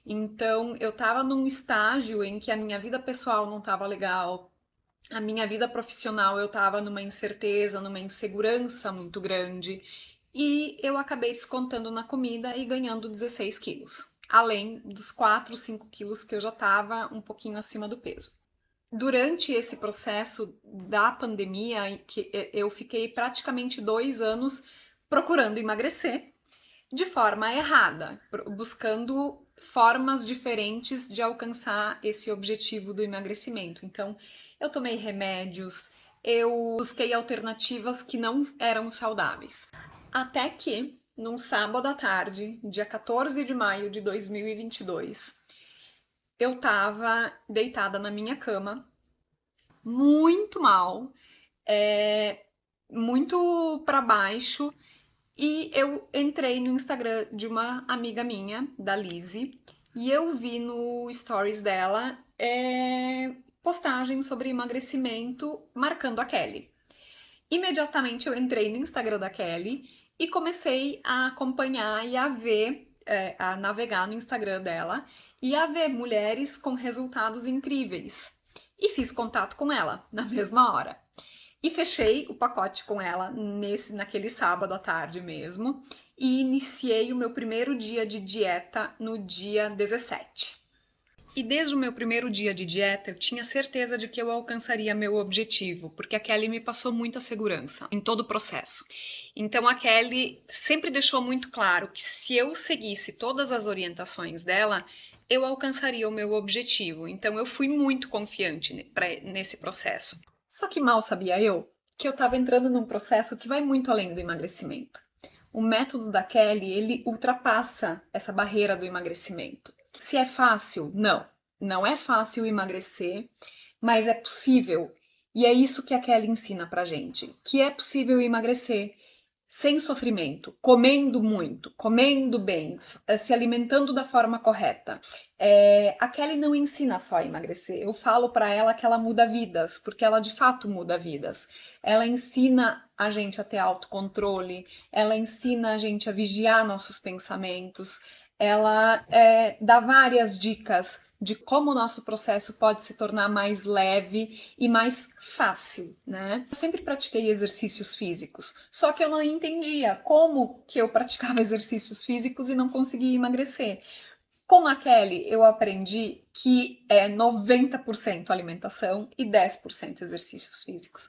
Então, eu tava num estágio em que a minha vida pessoal não tava legal, a minha vida profissional eu tava numa incerteza, numa insegurança muito grande, e eu acabei descontando na comida e ganhando 16 quilos, além dos 4, 5 quilos que eu já tava um pouquinho acima do peso. Durante esse processo da pandemia, que eu fiquei praticamente 2 anos procurando emagrecer de forma errada, buscando formas diferentes de alcançar esse objetivo do emagrecimento. Então, eu tomei remédios, eu busquei alternativas que não eram saudáveis. Até que, num sábado à tarde, dia 14 de maio de 2022, eu tava deitada na minha cama, muito mal, muito para baixo, e eu entrei no Instagram de uma amiga minha, da Lizzie, e eu vi no stories dela postagens sobre emagrecimento marcando a Kelly. Imediatamente eu entrei no Instagram da Kelly e comecei a acompanhar e a ver, a navegar no Instagram dela e a ver mulheres com resultados incríveis. E fiz contato com ela na mesma hora. E fechei o pacote com ela naquele sábado à tarde mesmo e iniciei o meu primeiro dia de dieta no dia 17. E desde o meu primeiro dia de dieta, eu tinha certeza de que eu alcançaria meu objetivo, porque a Kelly me passou muita segurança em todo o processo. Então a Kelly sempre deixou muito claro que se eu seguisse todas as orientações dela, eu alcançaria o meu objetivo. Então eu fui muito confiante nesse processo. Só que mal sabia eu que eu estava entrando num processo que vai muito além do emagrecimento. O método da Kelly, ele ultrapassa essa barreira do emagrecimento. Se é fácil? Não. Não é fácil emagrecer, mas é possível. E é isso que a Kelly ensina pra gente, que é possível emagrecer sem sofrimento, comendo muito, comendo bem, se alimentando da forma correta. A Kelly não ensina só a emagrecer. Eu falo para ela que ela muda vidas, porque ela de fato muda vidas. Ela ensina a gente a ter autocontrole, ela ensina a gente a vigiar nossos pensamentos, ela dá várias dicas de como o nosso processo pode se tornar mais leve e mais fácil, né? Eu sempre pratiquei exercícios físicos, só que eu não entendia como que eu praticava exercícios físicos e não conseguia emagrecer. Com a Kelly, eu aprendi que é 90% alimentação e 10% exercícios físicos.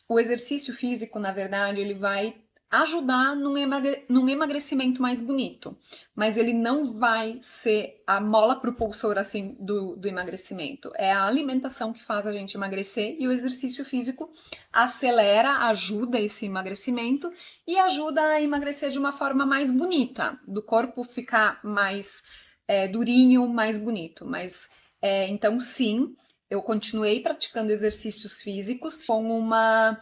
O exercício físico, na verdade, ele vai ajudar num emagrecimento mais bonito, mas ele não vai ser a mola propulsora assim do emagrecimento. É a alimentação que faz a gente emagrecer e o exercício físico acelera, ajuda esse emagrecimento e ajuda a emagrecer de uma forma mais bonita, do corpo ficar mais durinho, mais bonito. Mas então sim, eu continuei praticando exercícios físicos com uma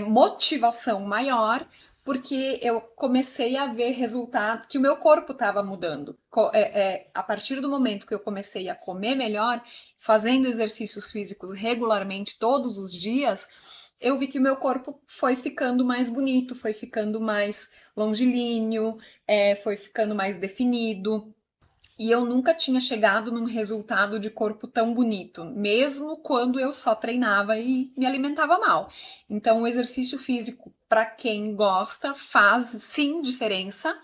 motivação maior, porque eu comecei a ver resultado, que o meu corpo estava mudando. A partir do momento que eu comecei a comer melhor, fazendo exercícios físicos regularmente todos os dias, eu vi que o meu corpo foi ficando mais bonito, foi ficando mais longilíneo, foi ficando mais definido. E eu nunca tinha chegado num resultado de corpo tão bonito, mesmo quando eu só treinava e me alimentava mal. Então, o exercício físico, para quem gosta, faz sim diferença,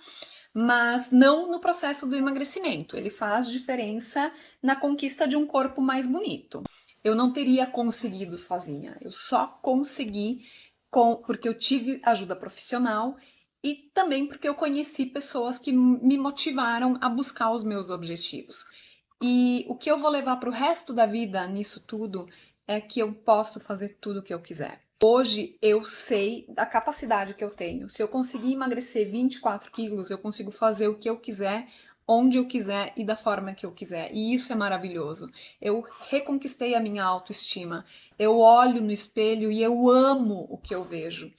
mas não no processo do emagrecimento. Ele faz diferença na conquista de um corpo mais bonito. Eu não teria conseguido sozinha, eu só consegui porque eu tive ajuda profissional e também porque eu conheci pessoas que me motivaram a buscar os meus objetivos. E o que eu vou levar para o resto da vida nisso tudo é que eu posso fazer tudo o que eu quiser. Hoje eu sei da capacidade que eu tenho. Se eu conseguir emagrecer 24 quilos, eu consigo fazer o que eu quiser, onde eu quiser e da forma que eu quiser. E isso é maravilhoso. Eu reconquistei a minha autoestima. Eu olho no espelho e eu amo o que eu vejo.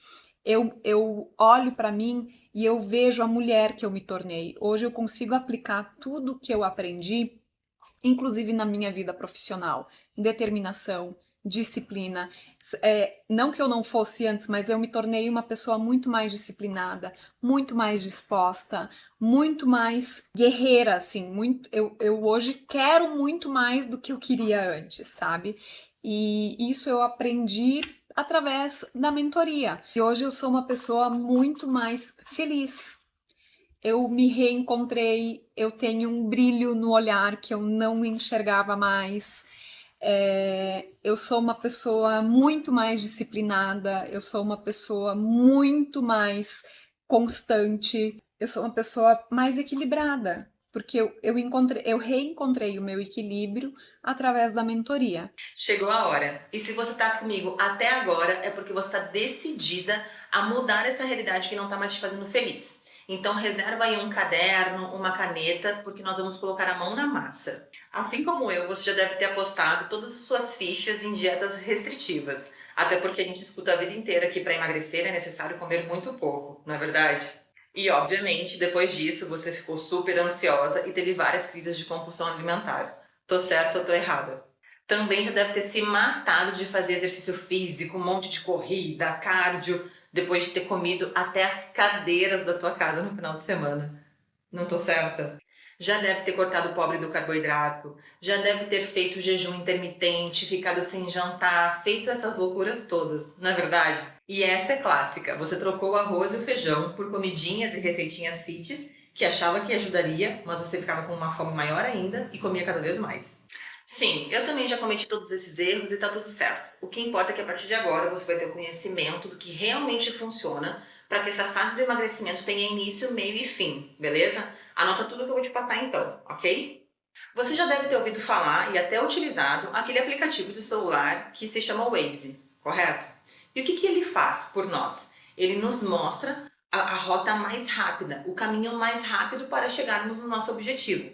Eu olho para mim e eu vejo a mulher que eu me tornei. Hoje eu consigo aplicar tudo o que eu aprendi, inclusive na minha vida profissional. Determinação, disciplina. Não que eu não fosse antes, mas eu me tornei uma pessoa muito mais disciplinada, muito mais disposta, muito mais guerreira, assim. Eu hoje quero muito mais do que eu queria antes, sabe? E isso eu aprendi através da mentoria. E hoje eu sou uma pessoa muito mais feliz. Eu me reencontrei, eu tenho um brilho no olhar que eu não enxergava mais. Eu sou uma pessoa muito mais disciplinada, eu sou uma pessoa muito mais constante, eu sou uma pessoa mais equilibrada, porque eu reencontrei o meu equilíbrio através da mentoria. Chegou a hora. E se você tá comigo até agora, é porque você tá decidida a mudar essa realidade que não tá mais te fazendo feliz. Então reserva aí um caderno, uma caneta, porque nós vamos colocar a mão na massa. Assim como eu, você já deve ter apostado todas as suas fichas em dietas restritivas. Até porque a gente escuta a vida inteira que para emagrecer é necessário comer muito pouco, não é verdade? E obviamente, depois disso, você ficou super ansiosa e teve várias crises de compulsão alimentar. Tô certa ou tô errada? Também já deve ter se matado de fazer exercício físico, um monte de corrida, cardio, depois de ter comido até as cadeiras da tua casa no final de semana. Não tô certa? Já deve ter cortado o pobre do carboidrato, já deve ter feito jejum intermitente, ficado sem jantar, feito essas loucuras todas, não é verdade? E essa é clássica, você trocou o arroz e o feijão por comidinhas e receitinhas fits que achava que ajudaria, mas você ficava com uma fome maior ainda e comia cada vez mais. Sim, eu também já cometi todos esses erros e tá tudo certo. O que importa é que a partir de agora você vai ter o conhecimento do que realmente funciona para que essa fase do emagrecimento tenha início, meio e fim, beleza? Anota tudo que eu vou te passar então, ok? Você já deve ter ouvido falar e até utilizado aquele aplicativo de celular que se chama Waze, correto? E o que ele faz por nós? Ele nos mostra a rota mais rápida, o caminho mais rápido para chegarmos no nosso objetivo.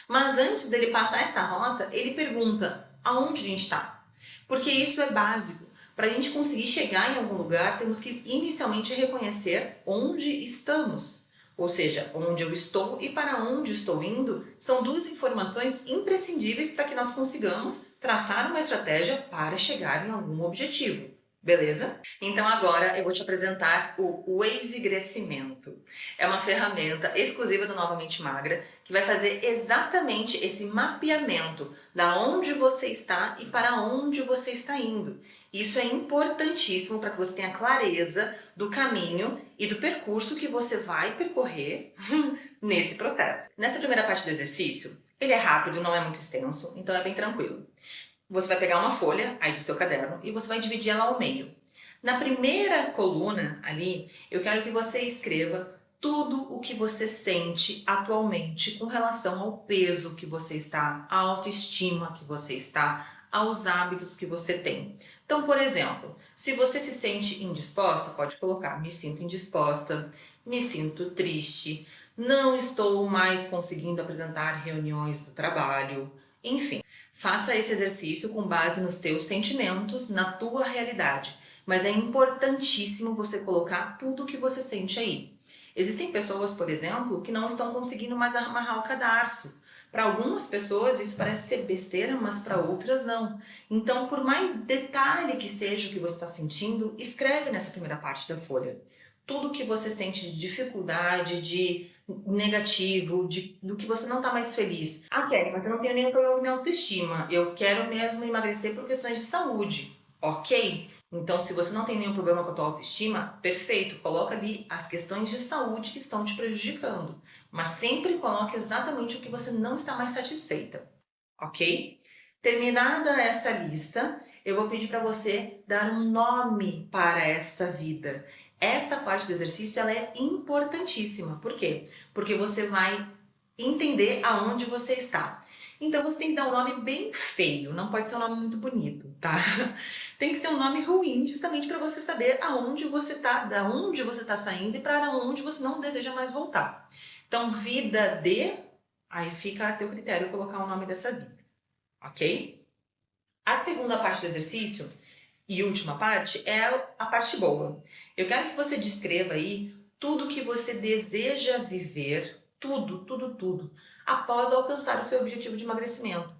Mas antes dele passar essa rota, ele pergunta aonde a gente está. Porque isso é básico. Para a gente conseguir chegar em algum lugar, temos que inicialmente reconhecer onde estamos. Ou seja, onde eu estou e para onde estou indo são duas informações imprescindíveis para que nós consigamos traçar uma estratégia para chegar em algum objetivo. Beleza? Então agora eu vou te apresentar o Waze-grecimento. É uma ferramenta exclusiva do Novamente Magra que vai fazer exatamente esse mapeamento da onde você está e para onde você está indo. Isso é importantíssimo para que você tenha clareza do caminho e do percurso que você vai percorrer nesse processo. Nessa primeira parte do exercício, ele é rápido, não é muito extenso, então é bem tranquilo. Você vai pegar uma folha aí do seu caderno e você vai dividir ela ao meio. Na primeira coluna ali, eu quero que você escreva tudo o que você sente atualmente com relação ao peso que você está, à autoestima que você está, aos hábitos que você tem. Então, por exemplo, se você se sente indisposta, pode colocar: me sinto indisposta, me sinto triste, não estou mais conseguindo apresentar reuniões do trabalho, enfim. Faça esse exercício com base nos teus sentimentos, na tua realidade, mas é importantíssimo você colocar tudo o que você sente aí. Existem pessoas, por exemplo, que não estão conseguindo mais amarrar o cadarço. Para algumas pessoas isso parece ser besteira, mas para outras não. Então, por mais detalhe que seja o que você está sentindo, escreve nessa primeira parte da folha. Tudo que você sente de dificuldade, de negativo, do que você não está mais feliz. Ah, Kelly, mas eu não tenho nenhum problema com minha autoestima. Eu quero mesmo emagrecer por questões de saúde. Ok? Então, se você não tem nenhum problema com a tua autoestima, perfeito, coloca ali as questões de saúde que estão te prejudicando. Mas sempre coloque exatamente o que você não está mais satisfeita, ok? Terminada essa lista, eu vou pedir para você dar um nome para esta vida. Essa parte do exercício ela é importantíssima. Por quê? Porque você vai entender aonde você está. Então você tem que dar um nome bem feio, não pode ser um nome muito bonito, tá? Tem que ser um nome ruim, justamente para você saber aonde você tá, da onde você tá saindo e para onde você não deseja mais voltar. Então, vida de, aí fica a teu critério colocar o nome dessa vida, ok? A segunda parte do exercício e última parte é a parte boa. Eu quero que você descreva aí tudo que você deseja viver, tudo, após alcançar o seu objetivo de emagrecimento.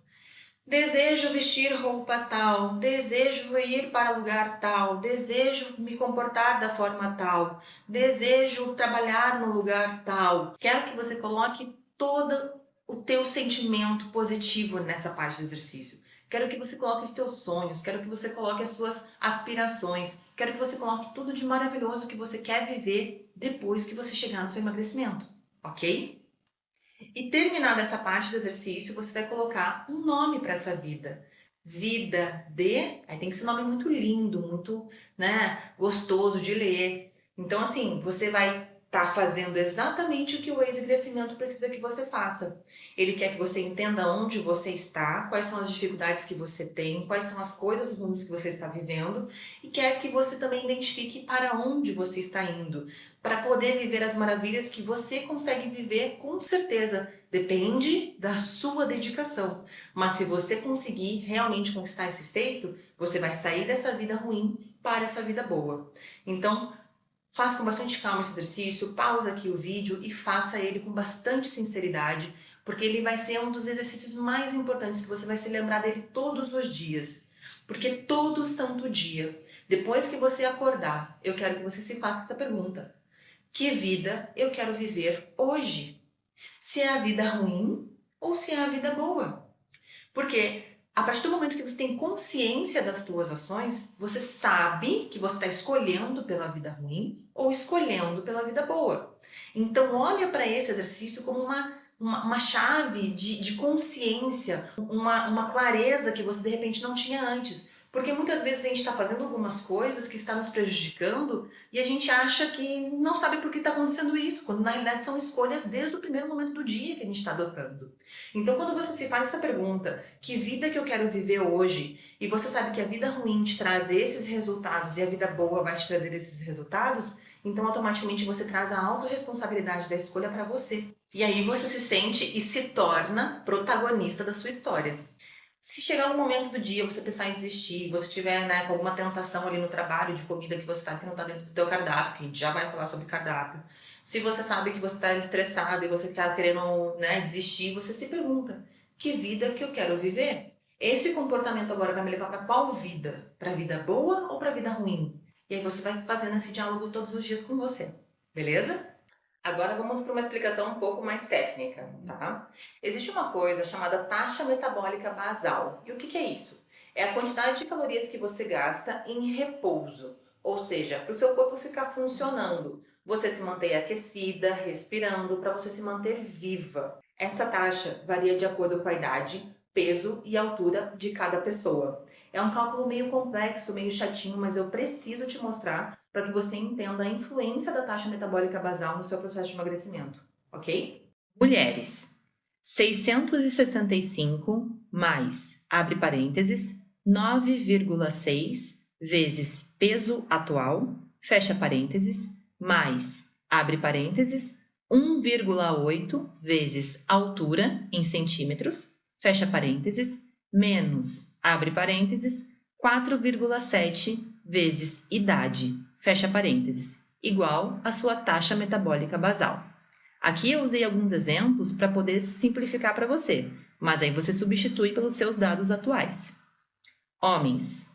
Desejo vestir roupa tal, desejo ir para lugar tal, desejo me comportar da forma tal, desejo trabalhar no lugar tal. Quero que você coloque todo o teu sentimento positivo nessa parte do exercício. Quero que você coloque os teus sonhos, quero que você coloque as suas aspirações, quero que você coloque tudo de maravilhoso que você quer viver depois que você chegar no seu emagrecimento, ok? E terminada essa parte do exercício, você vai colocar um nome para essa vida. Vida de... Aí tem que ser um nome muito lindo, muito, né, gostoso de ler. Então, assim, você vai estar fazendo exatamente o que o ex-crescimento precisa que você faça. Ele quer que você entenda onde você está, quais são as dificuldades que você tem, quais são as coisas ruins que você está vivendo e quer que você também identifique para onde você está indo, para poder viver as maravilhas que você consegue viver com certeza. Depende da sua dedicação. Mas se você conseguir realmente conquistar esse feito, você vai sair dessa vida ruim para essa vida boa. Então, faça com bastante calma esse exercício, pausa aqui o vídeo e faça ele com bastante sinceridade, porque ele vai ser um dos exercícios mais importantes que você vai se lembrar dele todos os dias. Porque todo santo dia, depois que você acordar, eu quero que você se faça essa pergunta. Que vida eu quero viver hoje? Se é a vida ruim ou se é a vida boa? Porque a partir do momento que você tem consciência das suas ações, você sabe que você está escolhendo pela vida ruim ou escolhendo pela vida boa. Então olha para esse exercício como uma chave de consciência, uma clareza que você de repente não tinha antes. Porque muitas vezes a gente está fazendo algumas coisas que estão nos prejudicando e a gente acha que não sabe por que está acontecendo isso, quando na realidade são escolhas desde o primeiro momento do dia que a gente está adotando. Então quando você se faz essa pergunta, que vida que eu quero viver hoje, e você sabe que a vida ruim te traz esses resultados e a vida boa vai te trazer esses resultados, então automaticamente você traz a autorresponsabilidade da escolha para você. E aí você se sente e se torna protagonista da sua história. Se chegar um momento do dia você pensar em desistir, você tiver, né, com alguma tentação ali no trabalho de comida que você sabe que não está dentro do teu cardápio, que a gente já vai falar sobre cardápio. Se você sabe que você está estressado e você está querendo, né, desistir, você se pergunta, que vida que eu quero viver? Esse comportamento agora vai me levar para qual vida? Para a vida boa ou para a vida ruim? E aí você vai fazendo esse diálogo todos os dias com você, beleza? Agora vamos para uma explicação um pouco mais técnica, tá? Existe uma coisa chamada taxa metabólica basal. E o que é isso? É a quantidade de calorias que você gasta em repouso, ou seja, para o seu corpo ficar funcionando. Você se manter aquecida, respirando, para você se manter viva. Essa taxa varia de acordo com a idade, peso e altura de cada pessoa. É um cálculo meio complexo, meio chatinho, mas eu preciso te mostrar para que você entenda a influência da taxa metabólica basal no seu processo de emagrecimento, ok? Mulheres, 665 mais, abre parênteses, 9,6 vezes peso atual, fecha parênteses, mais, abre parênteses, 1,8 vezes altura em centímetros, fecha parênteses, menos, abre parênteses, 4,7 vezes idade, fecha parênteses, igual à sua taxa metabólica basal. Aqui eu usei alguns exemplos para poder simplificar para você, mas aí você substitui pelos seus dados atuais. Homens,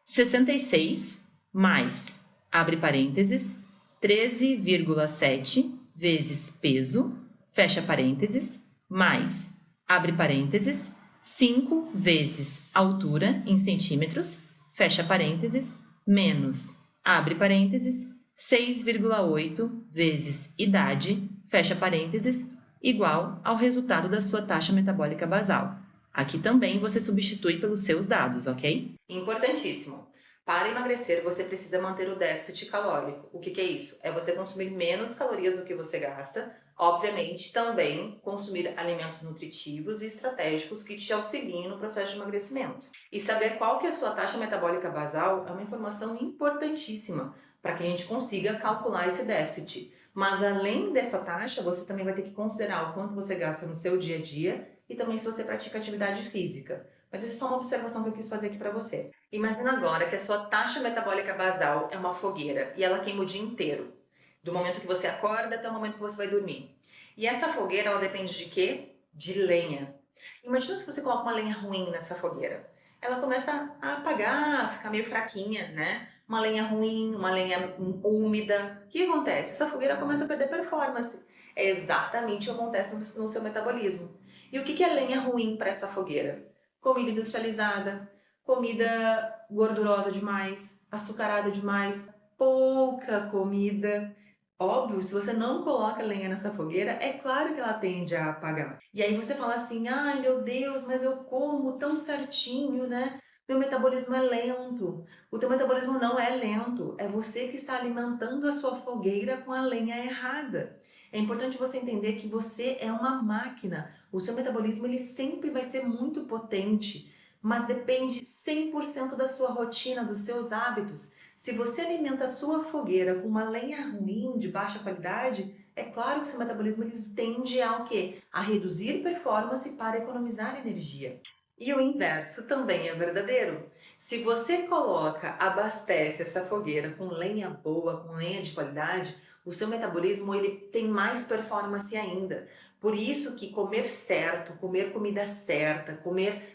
66 mais, abre parênteses, 13,7 vezes peso, fecha parênteses, mais, abre parênteses, 5 vezes altura em centímetros, fecha parênteses, menos, abre parênteses, 6,8 vezes idade, fecha parênteses, igual ao resultado da sua taxa metabólica basal. Aqui também você substitui pelos seus dados, ok? Importantíssimo. Para emagrecer, você precisa manter o déficit calórico. O que é isso? É você consumir menos calorias do que você gasta. Obviamente, também consumir alimentos nutritivos e estratégicos que te auxiliem no processo de emagrecimento. E saber qual que é a sua taxa metabólica basal é uma informação importantíssima para que a gente consiga calcular esse déficit. Mas além dessa taxa, você também vai ter que considerar o quanto você gasta no seu dia a dia e também se você pratica atividade física. Mas isso é só uma observação que eu quis fazer aqui para você. Imagina agora que a sua taxa metabólica basal é uma fogueira e ela queima o dia inteiro, do momento que você acorda até o momento que você vai dormir. E essa fogueira, ela depende de quê? De lenha. Imagina se você coloca uma lenha ruim nessa fogueira. Ela começa a apagar, a ficar meio fraquinha, né? Uma lenha ruim, uma lenha úmida. O que acontece? Essa fogueira começa a perder performance. É exatamente o que acontece no seu metabolismo. E o que é lenha ruim para essa fogueira? Comida industrializada, comida gordurosa demais, açucarada demais, pouca comida. Óbvio, se você não coloca lenha nessa fogueira, é claro que ela tende a apagar. E aí você fala assim, ai meu Deus, mas eu como tão certinho, né? Meu metabolismo é lento. O teu metabolismo não é lento, é você que está alimentando a sua fogueira com a lenha errada. É importante você entender que você é uma máquina. O seu metabolismo ele sempre vai ser muito potente, mas depende 100% da sua rotina, dos seus hábitos. Se você alimenta a sua fogueira com uma lenha ruim, de baixa qualidade, é claro que o seu metabolismo ele tende a, o quê? A reduzir performance para economizar energia. E o inverso também é verdadeiro. Se você abastece essa fogueira com lenha boa, com lenha de qualidade, o seu metabolismo ele tem mais performance ainda. Por isso que comer certo, comer comida certa,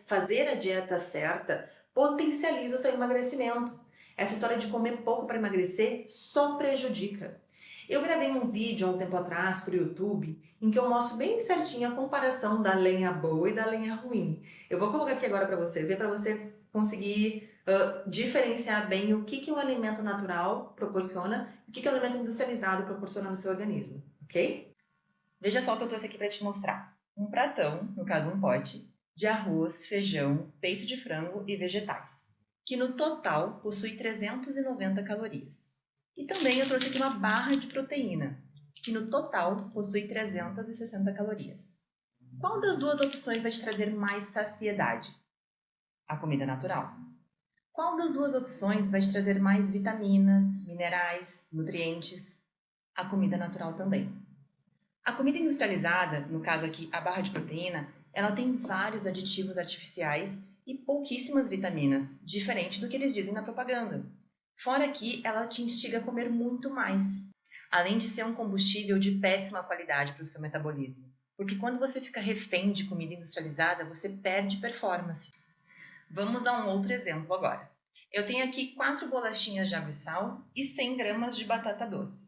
fazer a dieta certa, potencializa o seu emagrecimento. Essa história de comer pouco para emagrecer só prejudica. Eu gravei um vídeo há um tempo atrás para o YouTube em que eu mostro bem certinho a comparação da lenha boa e da lenha ruim. Eu vou colocar aqui agora para você ver, para você conseguir diferenciar bem o que o alimento natural proporciona e o que o alimento industrializado proporciona no seu organismo, ok? Veja só o que eu trouxe aqui para te mostrar. Um pratão, no caso um pote, de arroz, feijão, peito de frango e vegetais, que no total possui 390 calorias. E também eu trouxe aqui uma barra de proteína, que no total possui 360 calorias. Qual das duas opções vai te trazer mais saciedade? A comida natural. Qual das duas opções vai te trazer mais vitaminas, minerais, nutrientes? A comida natural também. A comida industrializada, no caso aqui a barra de proteína, ela tem vários aditivos artificiais e pouquíssimas vitaminas, diferente do que eles dizem na propaganda. Fora que ela te instiga a comer muito mais, além de ser um combustível de péssima qualidade para o seu metabolismo. Porque quando você fica refém de comida industrializada, você perde performance. Vamos a um outro exemplo agora. Eu tenho aqui 4 bolachinhas de água e sal e 100 gramas de batata doce.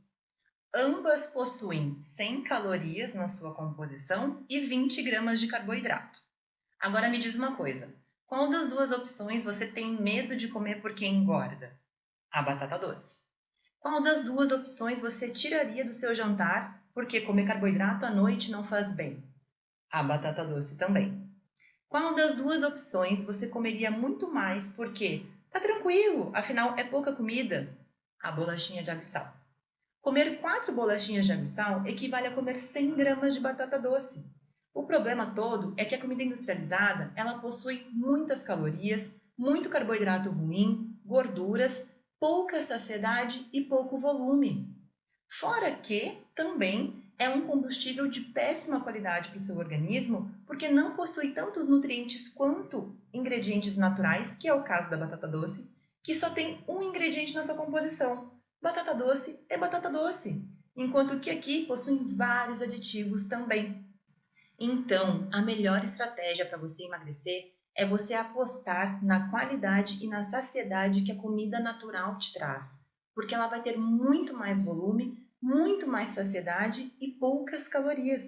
Ambas possuem 100 calorias na sua composição e 20 gramas de carboidrato. Agora me diz uma coisa, qual das duas opções você tem medo de comer porque engorda? A batata doce. Qual das duas opções você tiraria do seu jantar porque comer carboidrato à noite não faz bem? A batata doce também. Qual das duas opções você comeria muito mais porque tá tranquilo, afinal é pouca comida? A bolachinha de água e sal. Comer 4 bolachinhas de água e sal equivale a comer 100 gramas de batata doce. O problema todo é que a comida industrializada ela possui muitas calorias, muito carboidrato ruim, gorduras, pouca saciedade e pouco volume. Fora que também é um combustível de péssima qualidade para o seu organismo, porque não possui tantos nutrientes quanto ingredientes naturais, que é o caso da batata doce, que só tem um ingrediente na sua composição. Batata doce é batata doce, enquanto que aqui possuem vários aditivos também. Então, a melhor estratégia para você emagrecer é você apostar na qualidade e na saciedade que a comida natural te traz, porque ela vai ter muito mais volume, muito mais saciedade e poucas calorias.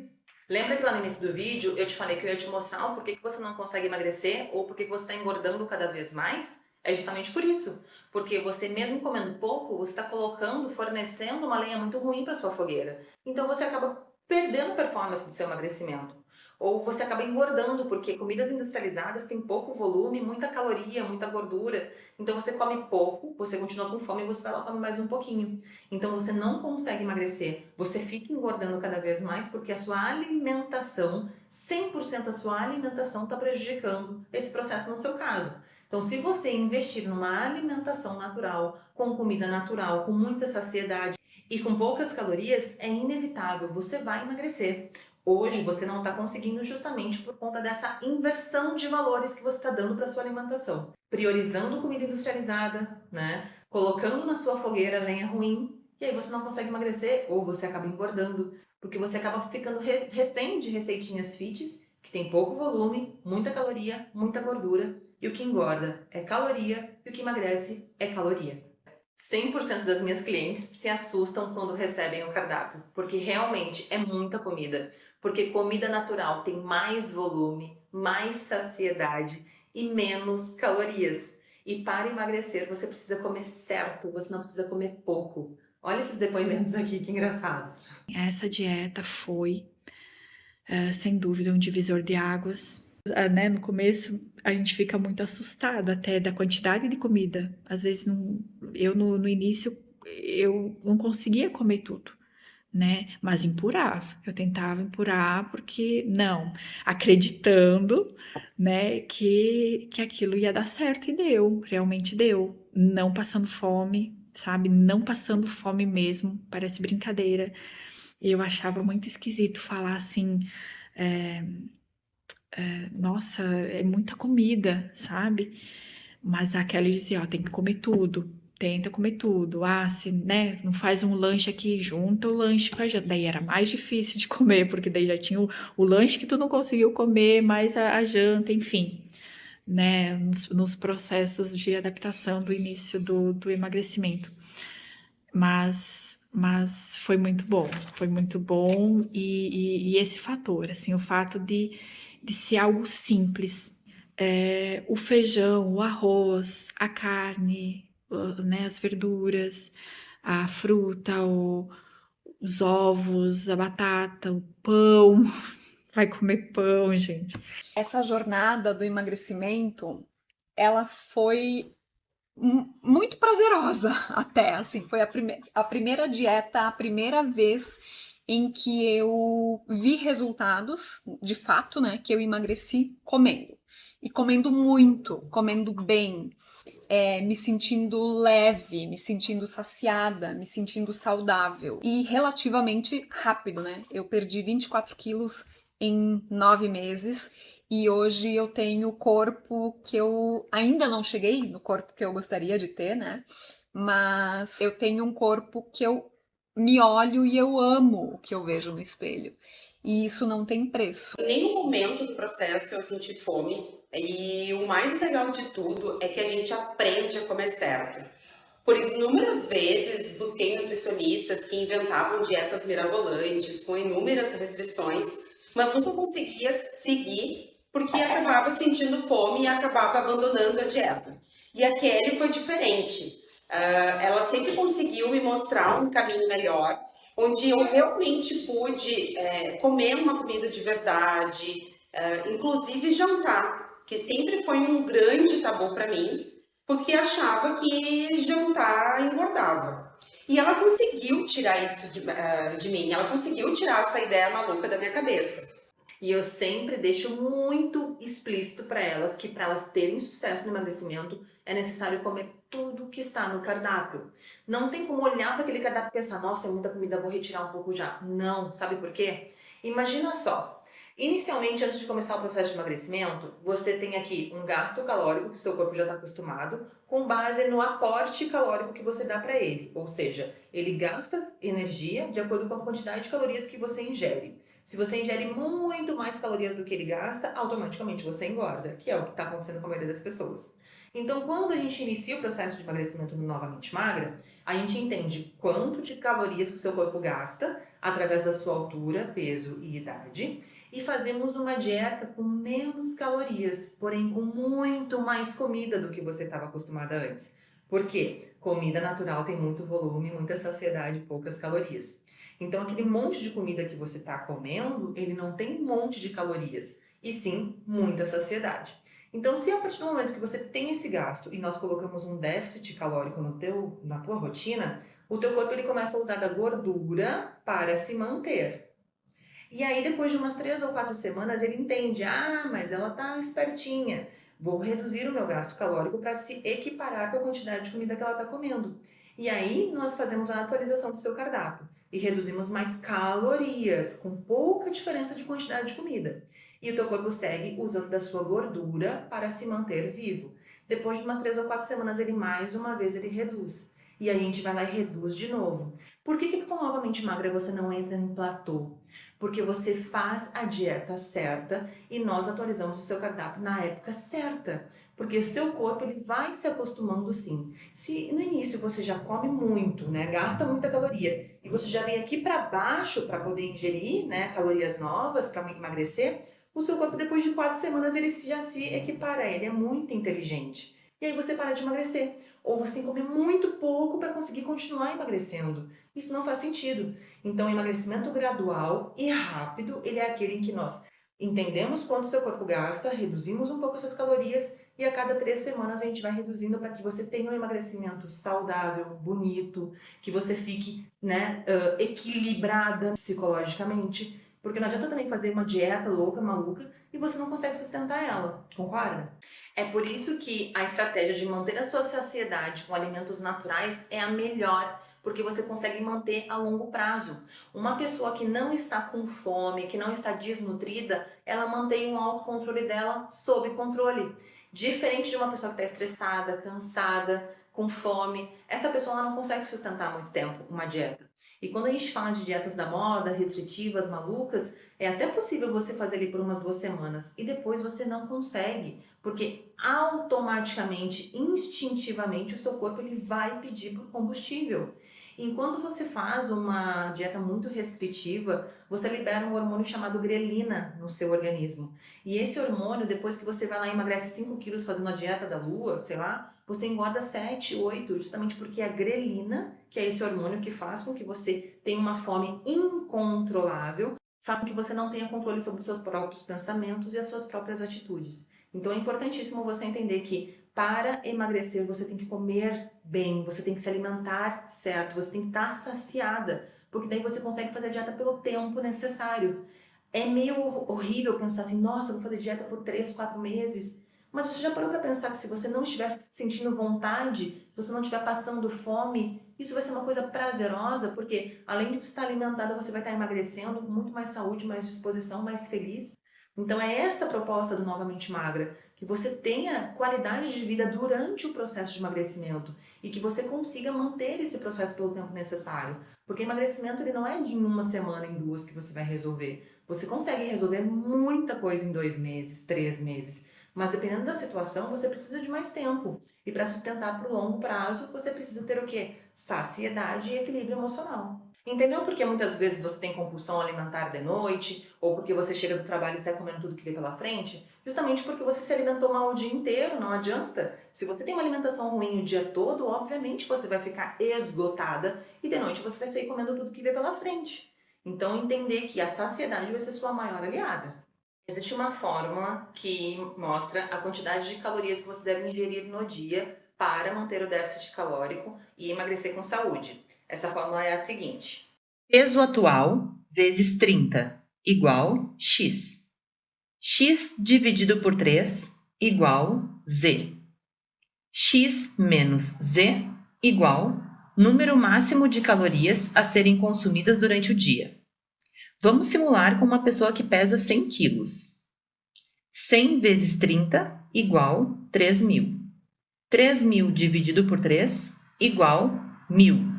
Lembra que lá no início do vídeo eu te falei que eu ia te mostrar o porquê que você não consegue emagrecer ou porquê que você está engordando cada vez mais? É justamente por isso. Porque você mesmo comendo pouco, você está fornecendo uma lenha muito ruim para sua fogueira. Então você acaba perdendo performance do seu emagrecimento. Ou você acaba engordando, porque comidas industrializadas têm pouco volume, muita caloria, muita gordura. Então você come pouco, você continua com fome e você vai lá e come mais um pouquinho. Então você não consegue emagrecer, você fica engordando cada vez mais porque a sua alimentação, 100% da sua alimentação está prejudicando esse processo no seu caso. Então se você investir numa alimentação natural, com comida natural, com muita saciedade e com poucas calorias, é inevitável, você vai emagrecer. Hoje você não está conseguindo justamente por conta dessa inversão de valores que você está dando para sua alimentação. Priorizando comida industrializada, né? Colocando na sua fogueira lenha ruim, e aí você não consegue emagrecer ou você acaba engordando, porque você acaba ficando refém de receitinhas fits, que tem pouco volume, muita caloria, muita gordura, e o que engorda é caloria e o que emagrece é caloria. 100% das minhas clientes se assustam quando recebem o cardápio, porque realmente é muita comida. Porque comida natural tem mais volume, mais saciedade e menos calorias. E para emagrecer você precisa comer certo, você não precisa comer pouco. Olha esses depoimentos aqui, que engraçados. Essa dieta foi, sem dúvida, um divisor de águas. Né? No começo a gente fica muito assustada até da quantidade de comida. Às vezes no início eu não conseguia comer tudo, né? Mas empurrava. Eu tentava empurrar porque não, acreditando, né, que aquilo ia dar certo e deu, realmente deu. Não passando fome, sabe? Não passando fome mesmo, parece brincadeira. Eu achava muito esquisito falar assim, nossa, é muita comida, sabe? Mas a Kelly dizia, ó, tem que comer tudo, tenta comer tudo. Ah, se, né, não faz um lanche aqui, junta o lanche com a janta. Daí era mais difícil de comer, porque daí já tinha o lanche que tu não conseguiu comer, mais a janta, enfim, né, nos processos de adaptação do início do emagrecimento. Mas foi muito bom e esse fator, assim, o fato de ser algo simples, o feijão, o arroz, a carne, né, as verduras, a fruta, os ovos, a batata, o pão, vai comer pão, gente. Essa jornada do emagrecimento, ela foi muito prazerosa até, assim, foi a primeira dieta, a primeira vez em que eu vi resultados, de fato, né, que eu emagreci comendo. E comendo muito, comendo bem, me sentindo leve, me sentindo saciada, me sentindo saudável. E relativamente rápido, né? Eu perdi 24 quilos em 9 meses e hoje eu tenho o corpo que eu ainda não cheguei no corpo que eu gostaria de ter, né? Mas eu tenho um corpo que eu me olho e eu amo o que eu vejo no espelho. E isso não tem preço. Em nenhum momento do processo eu senti fome. E o mais legal de tudo é que a gente aprende a comer certo. Por inúmeras vezes busquei nutricionistas que inventavam dietas mirabolantes, com inúmeras restrições, mas nunca conseguia seguir porque acabava sentindo fome e acabava abandonando a dieta. E a Kelly foi diferente. Ela sempre conseguiu me mostrar um caminho melhor, onde eu realmente pude comer uma comida de verdade, inclusive jantar, que sempre foi um grande tabu para mim, porque achava que jantar engordava. E ela conseguiu tirar isso de mim, ela conseguiu tirar essa ideia maluca da minha cabeça. E eu sempre deixo muito explícito para elas que para elas terem sucesso no emagrecimento é necessário comer tudo que está no cardápio. Não tem como olhar para aquele cardápio e pensar, nossa, é muita comida, vou retirar um pouco já. Não, sabe por quê? Imagina só, Inicialmente, antes de começar o processo de emagrecimento, você tem aqui um gasto calórico que o seu corpo já está acostumado, com base no aporte calórico que você dá para ele. Ou seja, ele gasta energia de acordo com a quantidade de calorias que você ingere. Se você ingere muito mais calorias do que ele gasta, automaticamente você engorda, que é o que está acontecendo com a maioria das pessoas. Então, quando a gente inicia o processo de emagrecimento no Novamente Magra, a gente entende quanto de calorias que o seu corpo gasta através da sua altura, peso e idade, e fazemos uma dieta com menos calorias, porém com muito mais comida do que você estava acostumada antes. Por quê? Comida natural tem muito volume, muita saciedade e poucas calorias. Então, aquele monte de comida que você está comendo, ele não tem um monte de calorias, e sim muita saciedade. Então, se a partir do momento que você tem esse gasto e nós colocamos um déficit calórico na tua rotina, o teu corpo ele começa a usar da gordura para se manter. E aí, depois de umas 3 ou 4 semanas, ele entende, mas ela tá espertinha, vou reduzir o meu gasto calórico para se equiparar com a quantidade de comida que ela está comendo. E aí, nós fazemos a atualização do seu cardápio e reduzimos mais calorias, com pouca diferença de quantidade de comida. E o teu corpo segue usando da sua gordura para se manter vivo. Depois de umas 3 ou 4 semanas, ele mais uma vez ele reduz. E aí a gente vai lá e reduz de novo. Por que com Novamente Magra você não entra em platô? Porque você faz a dieta certa e nós atualizamos o seu cardápio na época certa. Porque o seu corpo ele vai se acostumando sim. Se no início você já come muito, né, gasta muita caloria, e você já vem aqui para baixo para poder ingerir, né, calorias novas para emagrecer, o seu corpo depois de 4 semanas ele já se equipara, ele é muito inteligente. E aí você para de emagrecer. Ou você tem que comer muito pouco para conseguir continuar emagrecendo. Isso não faz sentido. Então, o emagrecimento gradual e rápido, ele é aquele em que nós entendemos quanto o seu corpo gasta, reduzimos um pouco essas calorias e a cada 3 semanas a gente vai reduzindo para que você tenha um emagrecimento saudável, bonito, que você fique, né, equilibrada psicologicamente. Porque não adianta também fazer uma dieta louca, maluca, e você não consegue sustentar ela, concorda? É por isso que a estratégia de manter a sua saciedade com alimentos naturais é a melhor, porque você consegue manter a longo prazo. Uma pessoa que não está com fome, que não está desnutrida, ela mantém o autocontrole dela sob controle. Diferente de uma pessoa que está estressada, cansada, com fome, essa pessoa ela não consegue sustentar muito tempo uma dieta. E quando a gente fala de dietas da moda, restritivas, malucas, é até possível você fazer ali por umas 2 semanas e depois você não consegue, porque automaticamente, instintivamente, o seu corpo ele vai pedir por combustível. Enquanto você faz uma dieta muito restritiva, você libera um hormônio chamado grelina no seu organismo. E esse hormônio, depois que você vai lá e emagrece 5 quilos fazendo a dieta da lua, sei lá, você engorda 7, 8, justamente porque a grelina, que é esse hormônio que faz com que você tenha uma fome incontrolável, faz com que você não tenha controle sobre os seus próprios pensamentos e as suas próprias atitudes. Então é importantíssimo você entender que para emagrecer você tem que comer bem, você tem que se alimentar certo, você tem que estar saciada, porque daí você consegue fazer a dieta pelo tempo necessário. É meio horrível pensar assim, nossa, eu vou fazer dieta por 3, 4 meses, mas você já parou para pensar que se você não estiver sentindo vontade, se você não estiver passando fome, isso vai ser uma coisa prazerosa, porque além de você estar alimentada, você vai estar emagrecendo com muito mais saúde, mais disposição, mais feliz. Então é essa a proposta do Novamente Magra, que você tenha qualidade de vida durante o processo de emagrecimento e que você consiga manter esse processo pelo tempo necessário. Porque emagrecimento ele não é de 1 semana, em 2 que você vai resolver. Você consegue resolver muita coisa em 2 meses, 3 meses. Mas dependendo da situação, você precisa de mais tempo. E para sustentar para o longo prazo, você precisa ter o quê? Saciedade e equilíbrio emocional. Entendeu porque muitas vezes você tem compulsão alimentar de noite, ou porque você chega do trabalho e sai comendo tudo que vê pela frente? Justamente porque você se alimentou mal o dia inteiro, não adianta. Se você tem uma alimentação ruim o dia todo, obviamente você vai ficar esgotada e de noite você vai sair comendo tudo que vê pela frente. Então entender que a saciedade vai ser sua maior aliada. Existe uma fórmula que mostra a quantidade de calorias que você deve ingerir no dia para manter o déficit calórico e emagrecer com saúde. Essa fórmula é a seguinte: peso atual vezes 30 igual X. X dividido por 3 igual Z. X menos Z igual número máximo de calorias a serem consumidas durante o dia. Vamos simular com uma pessoa que pesa 100 quilos. 100 vezes 30 igual 3.000. 3.000 dividido por 3 igual 1.000.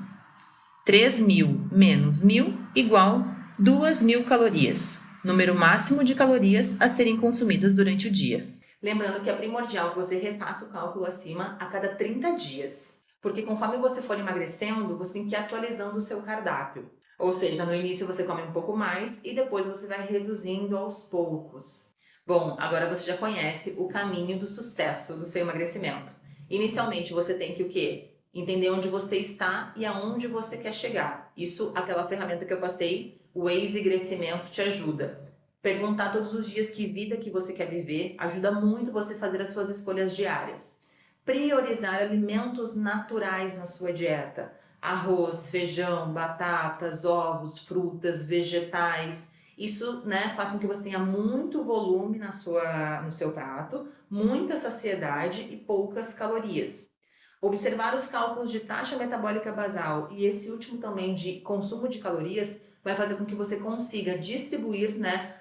3.000 menos 1.000 igual 2.000 calorias. Número máximo de calorias a serem consumidas durante o dia. Lembrando que é primordial que você refaça o cálculo acima a cada 30 dias. Porque conforme você for emagrecendo, você tem que ir atualizando o seu cardápio. Ou seja, no início você come um pouco mais e depois você vai reduzindo aos poucos. Bom, agora você já conhece o caminho do sucesso do seu emagrecimento. Inicialmente você tem que o quê? Entender onde você está e aonde você quer chegar. Isso, aquela ferramenta que eu passei, o Waze Crescimento, te ajuda. Perguntar todos os dias que vida que você quer viver ajuda muito você a fazer as suas escolhas diárias. Priorizar alimentos naturais na sua dieta. Arroz, feijão, batatas, ovos, frutas, vegetais. Isso, faz com que você tenha muito volume no seu prato, muita saciedade e poucas calorias. Observar os cálculos de taxa metabólica basal e esse último também de consumo de calorias vai fazer com que você consiga distribuir,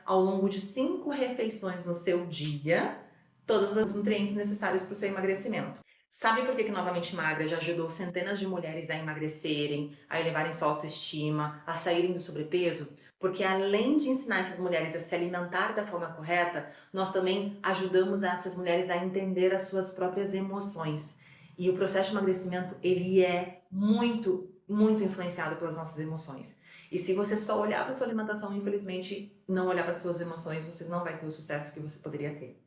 ao longo de 5 refeições no seu dia, todos os nutrientes necessários para o seu emagrecimento. Sabe por que Novamente Magra já ajudou centenas de mulheres a emagrecerem, a elevarem sua autoestima, a saírem do sobrepeso? Porque além de ensinar essas mulheres a se alimentar da forma correta, nós também ajudamos essas mulheres a entender as suas próprias emoções. E o processo de emagrecimento, ele é muito, muito influenciado pelas nossas emoções. E se você só olhar para a sua alimentação, infelizmente, não olhar para as suas emoções, você não vai ter o sucesso que você poderia ter.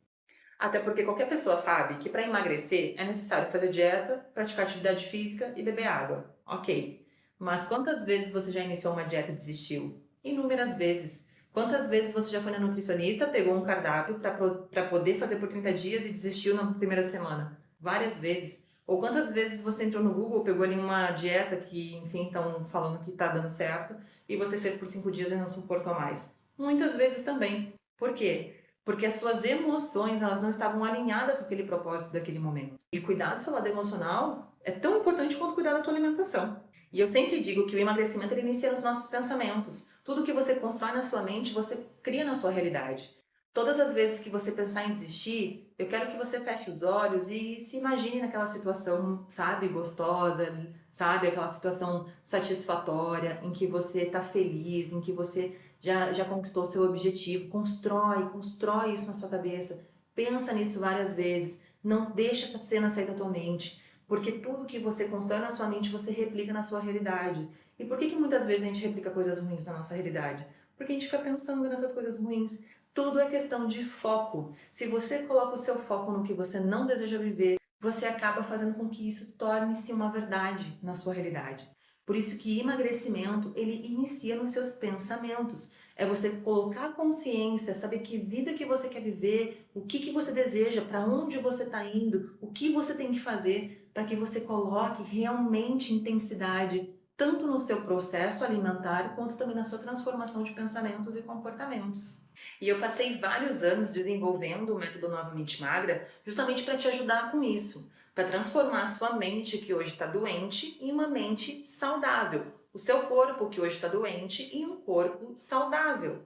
Até porque qualquer pessoa sabe que para emagrecer é necessário fazer dieta, praticar atividade física e beber água. Ok. Mas quantas vezes você já iniciou uma dieta e desistiu? Inúmeras vezes. Quantas vezes você já foi na nutricionista, pegou um cardápio para poder fazer por 30 dias e desistiu na primeira semana? Várias vezes. Ou quantas vezes você entrou no Google, pegou ali uma dieta que, enfim, estão falando que está dando certo e você fez por 5 dias e não suportou mais? Muitas vezes também. Por quê? Porque as suas emoções, elas não estavam alinhadas com aquele propósito daquele momento. E cuidar do seu lado emocional é tão importante quanto cuidar da tua alimentação. E eu sempre digo que o emagrecimento ele inicia nos nossos pensamentos. Tudo que você constrói na sua mente, você cria na sua realidade. Todas as vezes que você pensar em desistir, eu quero que você feche os olhos e se imagine naquela situação, sabe, gostosa, sabe, aquela situação satisfatória, em que você está feliz, em que você já conquistou o seu objetivo. Constrói isso na sua cabeça. Pensa nisso várias vezes. Não deixa essa cena sair da tua mente. Porque tudo que você constrói na sua mente, você replica na sua realidade. E por que muitas vezes a gente replica coisas ruins na nossa realidade? Porque a gente fica pensando nessas coisas ruins. Tudo é questão de foco. Se você coloca o seu foco no que você não deseja viver, você acaba fazendo com que isso torne-se uma verdade na sua realidade. Por isso que emagrecimento, ele inicia nos seus pensamentos. É você colocar a consciência, saber que vida que você quer viver, o que você deseja, para onde você está indo, o que você tem que fazer para que você coloque realmente intensidade, tanto no seu processo alimentar, quanto também na sua transformação de pensamentos e comportamentos. E eu passei vários anos desenvolvendo o método Novamente Magra justamente para te ajudar com isso, para transformar a sua mente que hoje está doente em uma mente saudável, o seu corpo que hoje está doente em um corpo saudável.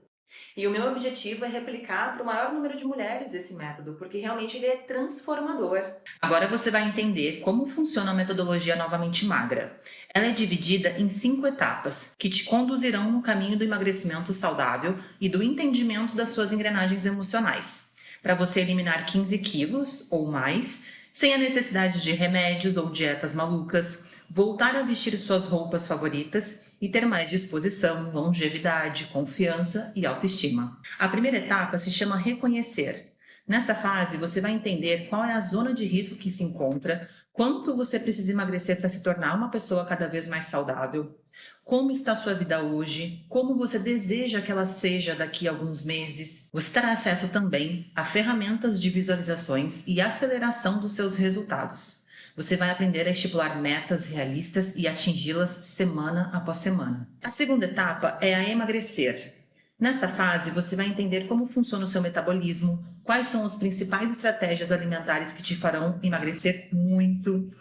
E o meu objetivo é replicar para o maior número de mulheres esse método, porque realmente ele é transformador. Agora você vai entender como funciona a metodologia Novamente Magra. Ela é dividida em 5 etapas, que te conduzirão no caminho do emagrecimento saudável e do entendimento das suas engrenagens emocionais, para você eliminar 15 quilos ou mais, sem a necessidade de remédios ou dietas malucas, voltar a vestir suas roupas favoritas e ter mais disposição, longevidade, confiança e autoestima. A primeira etapa se chama reconhecer. Nessa fase, você vai entender qual é a zona de risco que se encontra, quanto você precisa emagrecer para se tornar uma pessoa cada vez mais saudável, como está a sua vida hoje, como você deseja que ela seja daqui a alguns meses. Você terá acesso também a ferramentas de visualizações e aceleração dos seus resultados. Você vai aprender a estipular metas realistas e atingi-las semana após semana. A segunda etapa é a emagrecer. Nessa fase, você vai entender como funciona o seu metabolismo, quais são as principais estratégias alimentares que te farão emagrecer muito.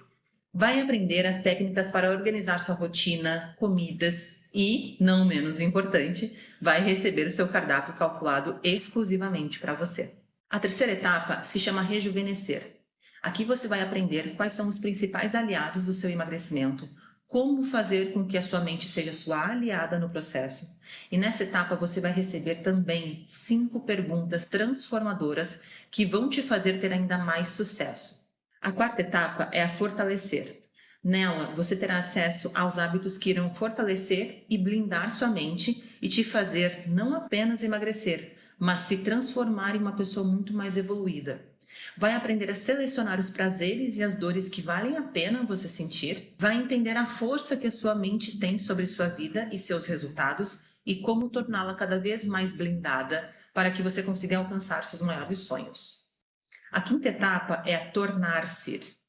Vai aprender as técnicas para organizar sua rotina, comidas, E, não menos importante, vai receber o seu cardápio calculado exclusivamente para você. A terceira etapa se chama rejuvenescer. Aqui você vai aprender quais são os principais aliados do seu emagrecimento, como fazer com que a sua mente seja sua aliada no processo. E nessa etapa você vai receber também 5 perguntas transformadoras que vão te fazer ter ainda mais sucesso. A quarta etapa é a fortalecer. Nela, você terá acesso aos hábitos que irão fortalecer e blindar sua mente e te fazer não apenas emagrecer, mas se transformar em uma pessoa muito mais evoluída. Vai aprender a selecionar os prazeres e as dores que valem a pena você sentir, vai entender a força que a sua mente tem sobre sua vida e seus resultados e como torná-la cada vez mais blindada para que você consiga alcançar seus maiores sonhos. A quinta etapa é a tornar-se.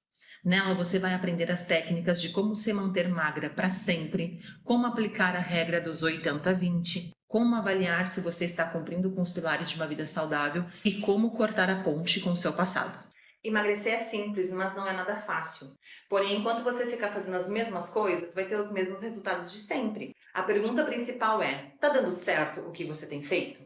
Nela você vai aprender as técnicas de como se manter magra para sempre, como aplicar a regra dos 80-20, como avaliar se você está cumprindo com os pilares de uma vida saudável e como cortar a ponte com o seu passado. Emagrecer é simples, mas não é nada fácil. Porém, enquanto você ficar fazendo as mesmas coisas, vai ter os mesmos resultados de sempre. A pergunta principal é: tá dando certo o que você tem feito?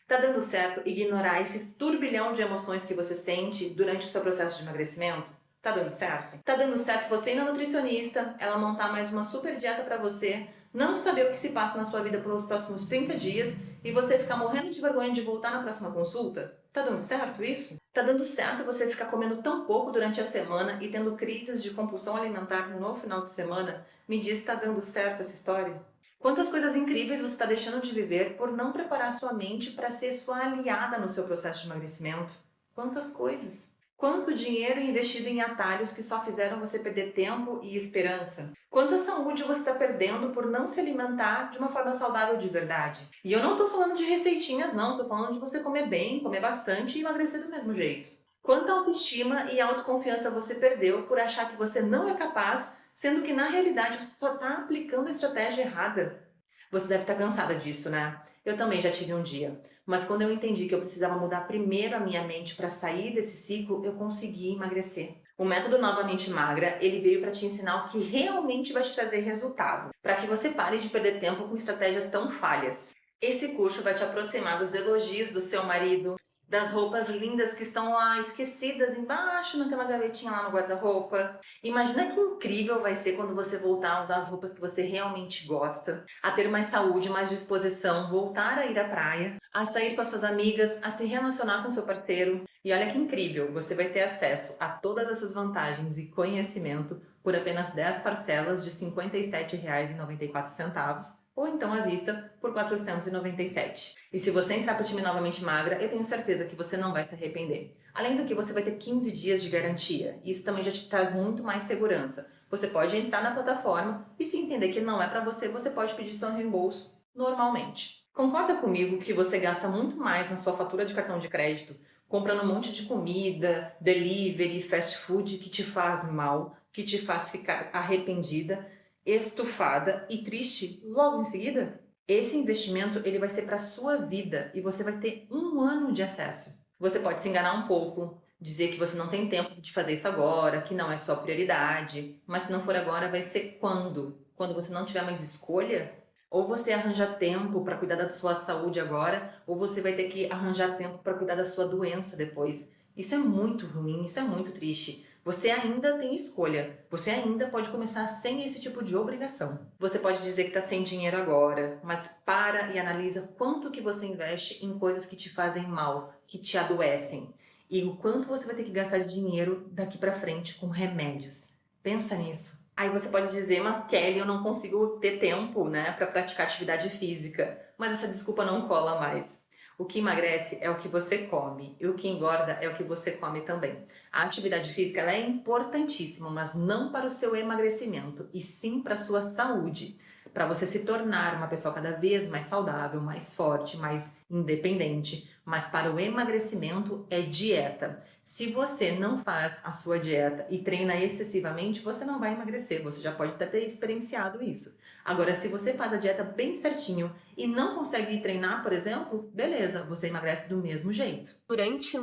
Tá dando certo ignorar esse turbilhão de emoções que você sente durante o seu processo de emagrecimento? Tá dando certo? Tá dando certo você ir na nutricionista, ela montar mais uma super dieta pra você, não saber o que se passa na sua vida pelos próximos 30 dias e você ficar morrendo de vergonha de voltar na próxima consulta? Tá dando certo isso? Tá dando certo você ficar comendo tão pouco durante a semana e tendo crises de compulsão alimentar no final de semana? Me diz se tá dando certo essa história? Quantas coisas incríveis você está deixando de viver por não preparar sua mente para ser sua aliada no seu processo de emagrecimento? Quantas coisas? Quanto dinheiro investido em atalhos que só fizeram você perder tempo e esperança? Quanta saúde você está perdendo por não se alimentar de uma forma saudável de verdade? E eu não estou falando de receitinhas não, estou falando de você comer bem, comer bastante e emagrecer do mesmo jeito. Quanta autoestima e autoconfiança você perdeu por achar que você não é capaz, sendo que na realidade você só está aplicando a estratégia errada? Você deve estar cansada disso, né? Eu também já tive um dia. Mas quando eu entendi que eu precisava mudar primeiro a minha mente para sair desse ciclo, eu consegui emagrecer. O método Novamente Magra, ele veio para te ensinar o que realmente vai te trazer resultado, para que você pare de perder tempo com estratégias tão falhas. Esse curso vai te aproximar dos elogios do seu marido, das roupas lindas que estão lá esquecidas embaixo naquela gavetinha lá no guarda-roupa. Imagina que incrível vai ser quando você voltar a usar as roupas que você realmente gosta, a ter mais saúde, mais disposição, voltar a ir à praia, a sair com as suas amigas, a se relacionar com seu parceiro. E olha que incrível, você vai ter acesso a todas essas vantagens e conhecimento por apenas 10 parcelas de R$ 57,94 ou então à vista por R$ 497. E se você entrar para o time Novamente Magra, eu tenho certeza que você não vai se arrepender. Além do que, você vai ter 15 dias de garantia. Isso também já te traz muito mais segurança. Você pode entrar na plataforma e se entender que não é para você, você pode pedir seu reembolso normalmente. Concorda comigo que você gasta muito mais na sua fatura de cartão de crédito comprando um monte de comida, delivery, fast food que te faz mal, que te faz ficar arrependida, estufada e triste logo em seguida? Esse investimento ele vai ser para a sua vida e você vai ter 1 ano de acesso. Você pode se enganar um pouco, dizer que você não tem tempo de fazer isso agora, que não é sua prioridade, mas se não for agora, vai ser quando? Quando você não tiver mais escolha? Ou você arranja tempo para cuidar da sua saúde agora, ou você vai ter que arranjar tempo para cuidar da sua doença depois. Isso é muito ruim, isso é muito triste. Você ainda tem escolha. Você ainda pode começar sem esse tipo de obrigação. Você pode dizer que está sem dinheiro agora, mas para e analisa quanto que você investe em coisas que te fazem mal, que te adoecem. E o quanto você vai ter que gastar de dinheiro daqui para frente com remédios. Pensa nisso. Aí você pode dizer, mas Kelly, eu não consigo ter tempo, né, para praticar atividade física. Mas essa desculpa não cola mais. O que emagrece é o que você come e o que engorda é o que você come também. A atividade física ela é importantíssima, mas não para o seu emagrecimento, e sim para a sua saúde. Para você se tornar uma pessoa cada vez mais saudável, mais forte, mais independente. Mas para o emagrecimento é dieta. Se você não faz a sua dieta e treina excessivamente, você não vai emagrecer. Você já pode até ter experienciado isso. Agora, se você faz a dieta bem certinho e não consegue ir treinar, por exemplo, beleza, você emagrece do mesmo jeito. Durante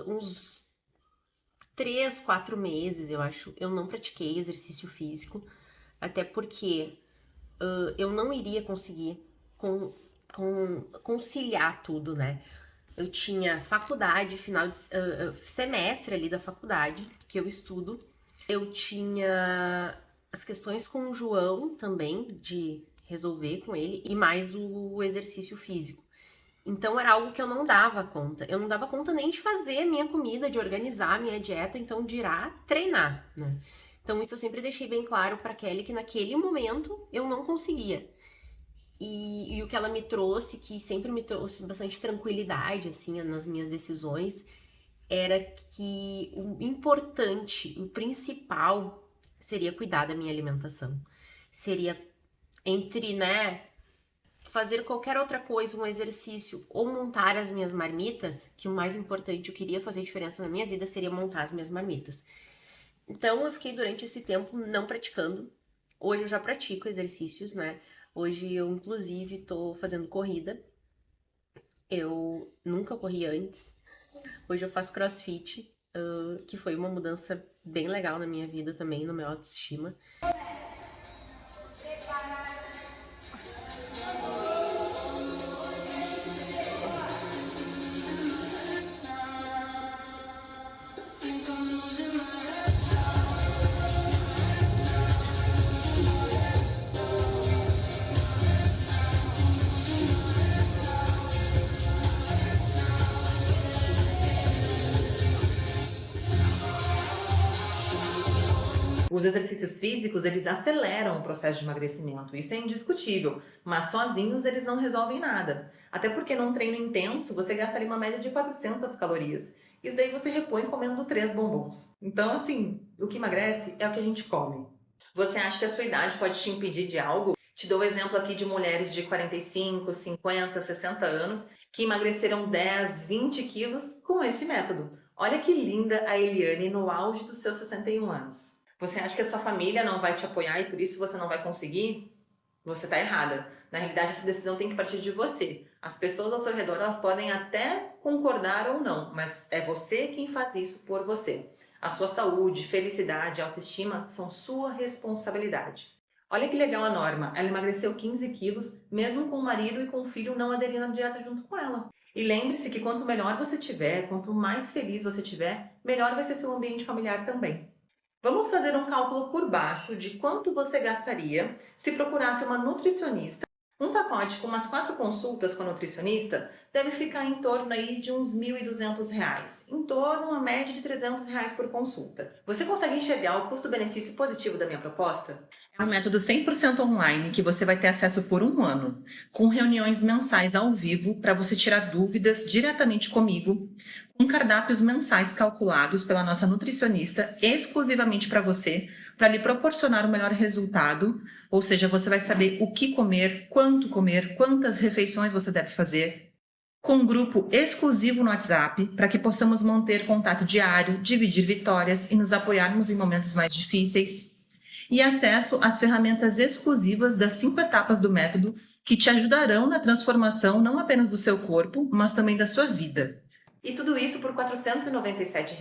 uns 3, 4 meses, eu acho, eu não pratiquei exercício físico, até porque eu não iria conseguir conciliar tudo, né? Eu tinha faculdade, final de semestre ali da faculdade, que eu estudo. Eu tinha as questões com o João também, de resolver com ele, e mais o exercício físico. Então era algo que eu não dava conta. Eu não dava conta nem de fazer a minha comida, de organizar a minha dieta, então dirá treinar, né? Então isso eu sempre deixei bem claro para Kelly que naquele momento eu não conseguia. E o que ela me trouxe, que sempre me trouxe bastante tranquilidade, assim, nas minhas decisões, era que o importante, o principal, seria cuidar da minha alimentação. Seria entre, né, fazer qualquer outra coisa, um exercício, ou montar as minhas marmitas, que o mais importante, eu queria fazer diferença na minha vida, seria montar as minhas marmitas. Então, eu fiquei durante esse tempo não praticando. Hoje eu já pratico exercícios, né? Hoje eu, inclusive, tô fazendo corrida. Eu nunca corri antes. Hoje eu faço crossfit, que foi uma mudança bem legal na minha vida também, no meu autoestima. Os exercícios físicos, eles aceleram o processo de emagrecimento, isso é indiscutível, mas sozinhos eles não resolvem nada. Até porque num treino intenso, você gasta ali uma média de 400 calorias. Isso daí você repõe comendo 3 bombons. Então, assim, o que emagrece é o que a gente come. Você acha que a sua idade pode te impedir de algo? Te dou o exemplo aqui de mulheres de 45, 50, 60 anos que emagreceram 10, 20 quilos com esse método. Olha que linda a Eliane no auge dos seus 61 anos. Você acha que a sua família não vai te apoiar e por isso você não vai conseguir? Você está errada. Na realidade, essa decisão tem que partir de você. As pessoas ao seu redor, elas podem até concordar ou não, mas é você quem faz isso por você. A sua saúde, felicidade, autoestima são sua responsabilidade. Olha que legal a Norma. Ela emagreceu 15 quilos, mesmo com o marido e com o filho não aderindo à dieta junto com ela. E lembre-se que quanto melhor você tiver, quanto mais feliz você tiver, melhor vai ser seu ambiente familiar também. Vamos fazer um cálculo por baixo de quanto você gastaria se procurasse uma nutricionista. Um pacote com umas 4 consultas com a nutricionista deve ficar em torno aí de uns R$ 1.200, em torno a média de R$ 300 por consulta. Você consegue enxergar o custo-benefício positivo da minha proposta? É um método 100% online que você vai ter acesso por 1 ano, com reuniões mensais ao vivo para você tirar dúvidas diretamente comigo, com cardápios mensais calculados pela nossa nutricionista exclusivamente para você, para lhe proporcionar o melhor resultado, ou seja, você vai saber o que comer, quantas refeições você deve fazer, com um grupo exclusivo no WhatsApp, para que possamos manter contato diário, dividir vitórias e nos apoiarmos em momentos mais difíceis, e acesso às ferramentas exclusivas das 5 etapas do método, que te ajudarão na transformação não apenas do seu corpo, mas também da sua vida. E tudo isso por R$ 497.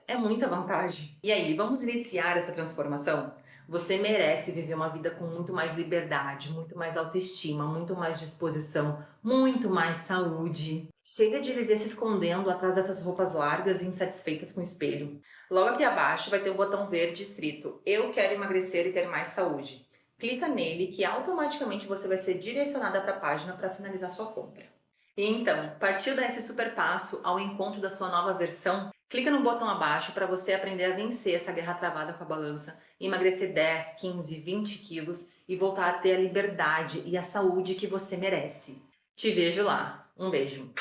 É muita vantagem. E aí, vamos iniciar essa transformação? Você merece viver uma vida com muito mais liberdade, muito mais autoestima, muito mais disposição, muito mais saúde. Chega de viver se escondendo atrás dessas roupas largas e insatisfeitas com o espelho. Logo aqui abaixo vai ter um botão verde escrito "Eu quero emagrecer e ter mais saúde". Clica nele que automaticamente você vai ser direcionada para a página para finalizar sua compra. E então, partiu dar esse super passo ao encontro da sua nova versão? Clica no botão abaixo para você aprender a vencer essa guerra travada com a balança, emagrecer 10, 15, 20 quilos e voltar a ter a liberdade e a saúde que você merece. Te vejo lá. Um beijo.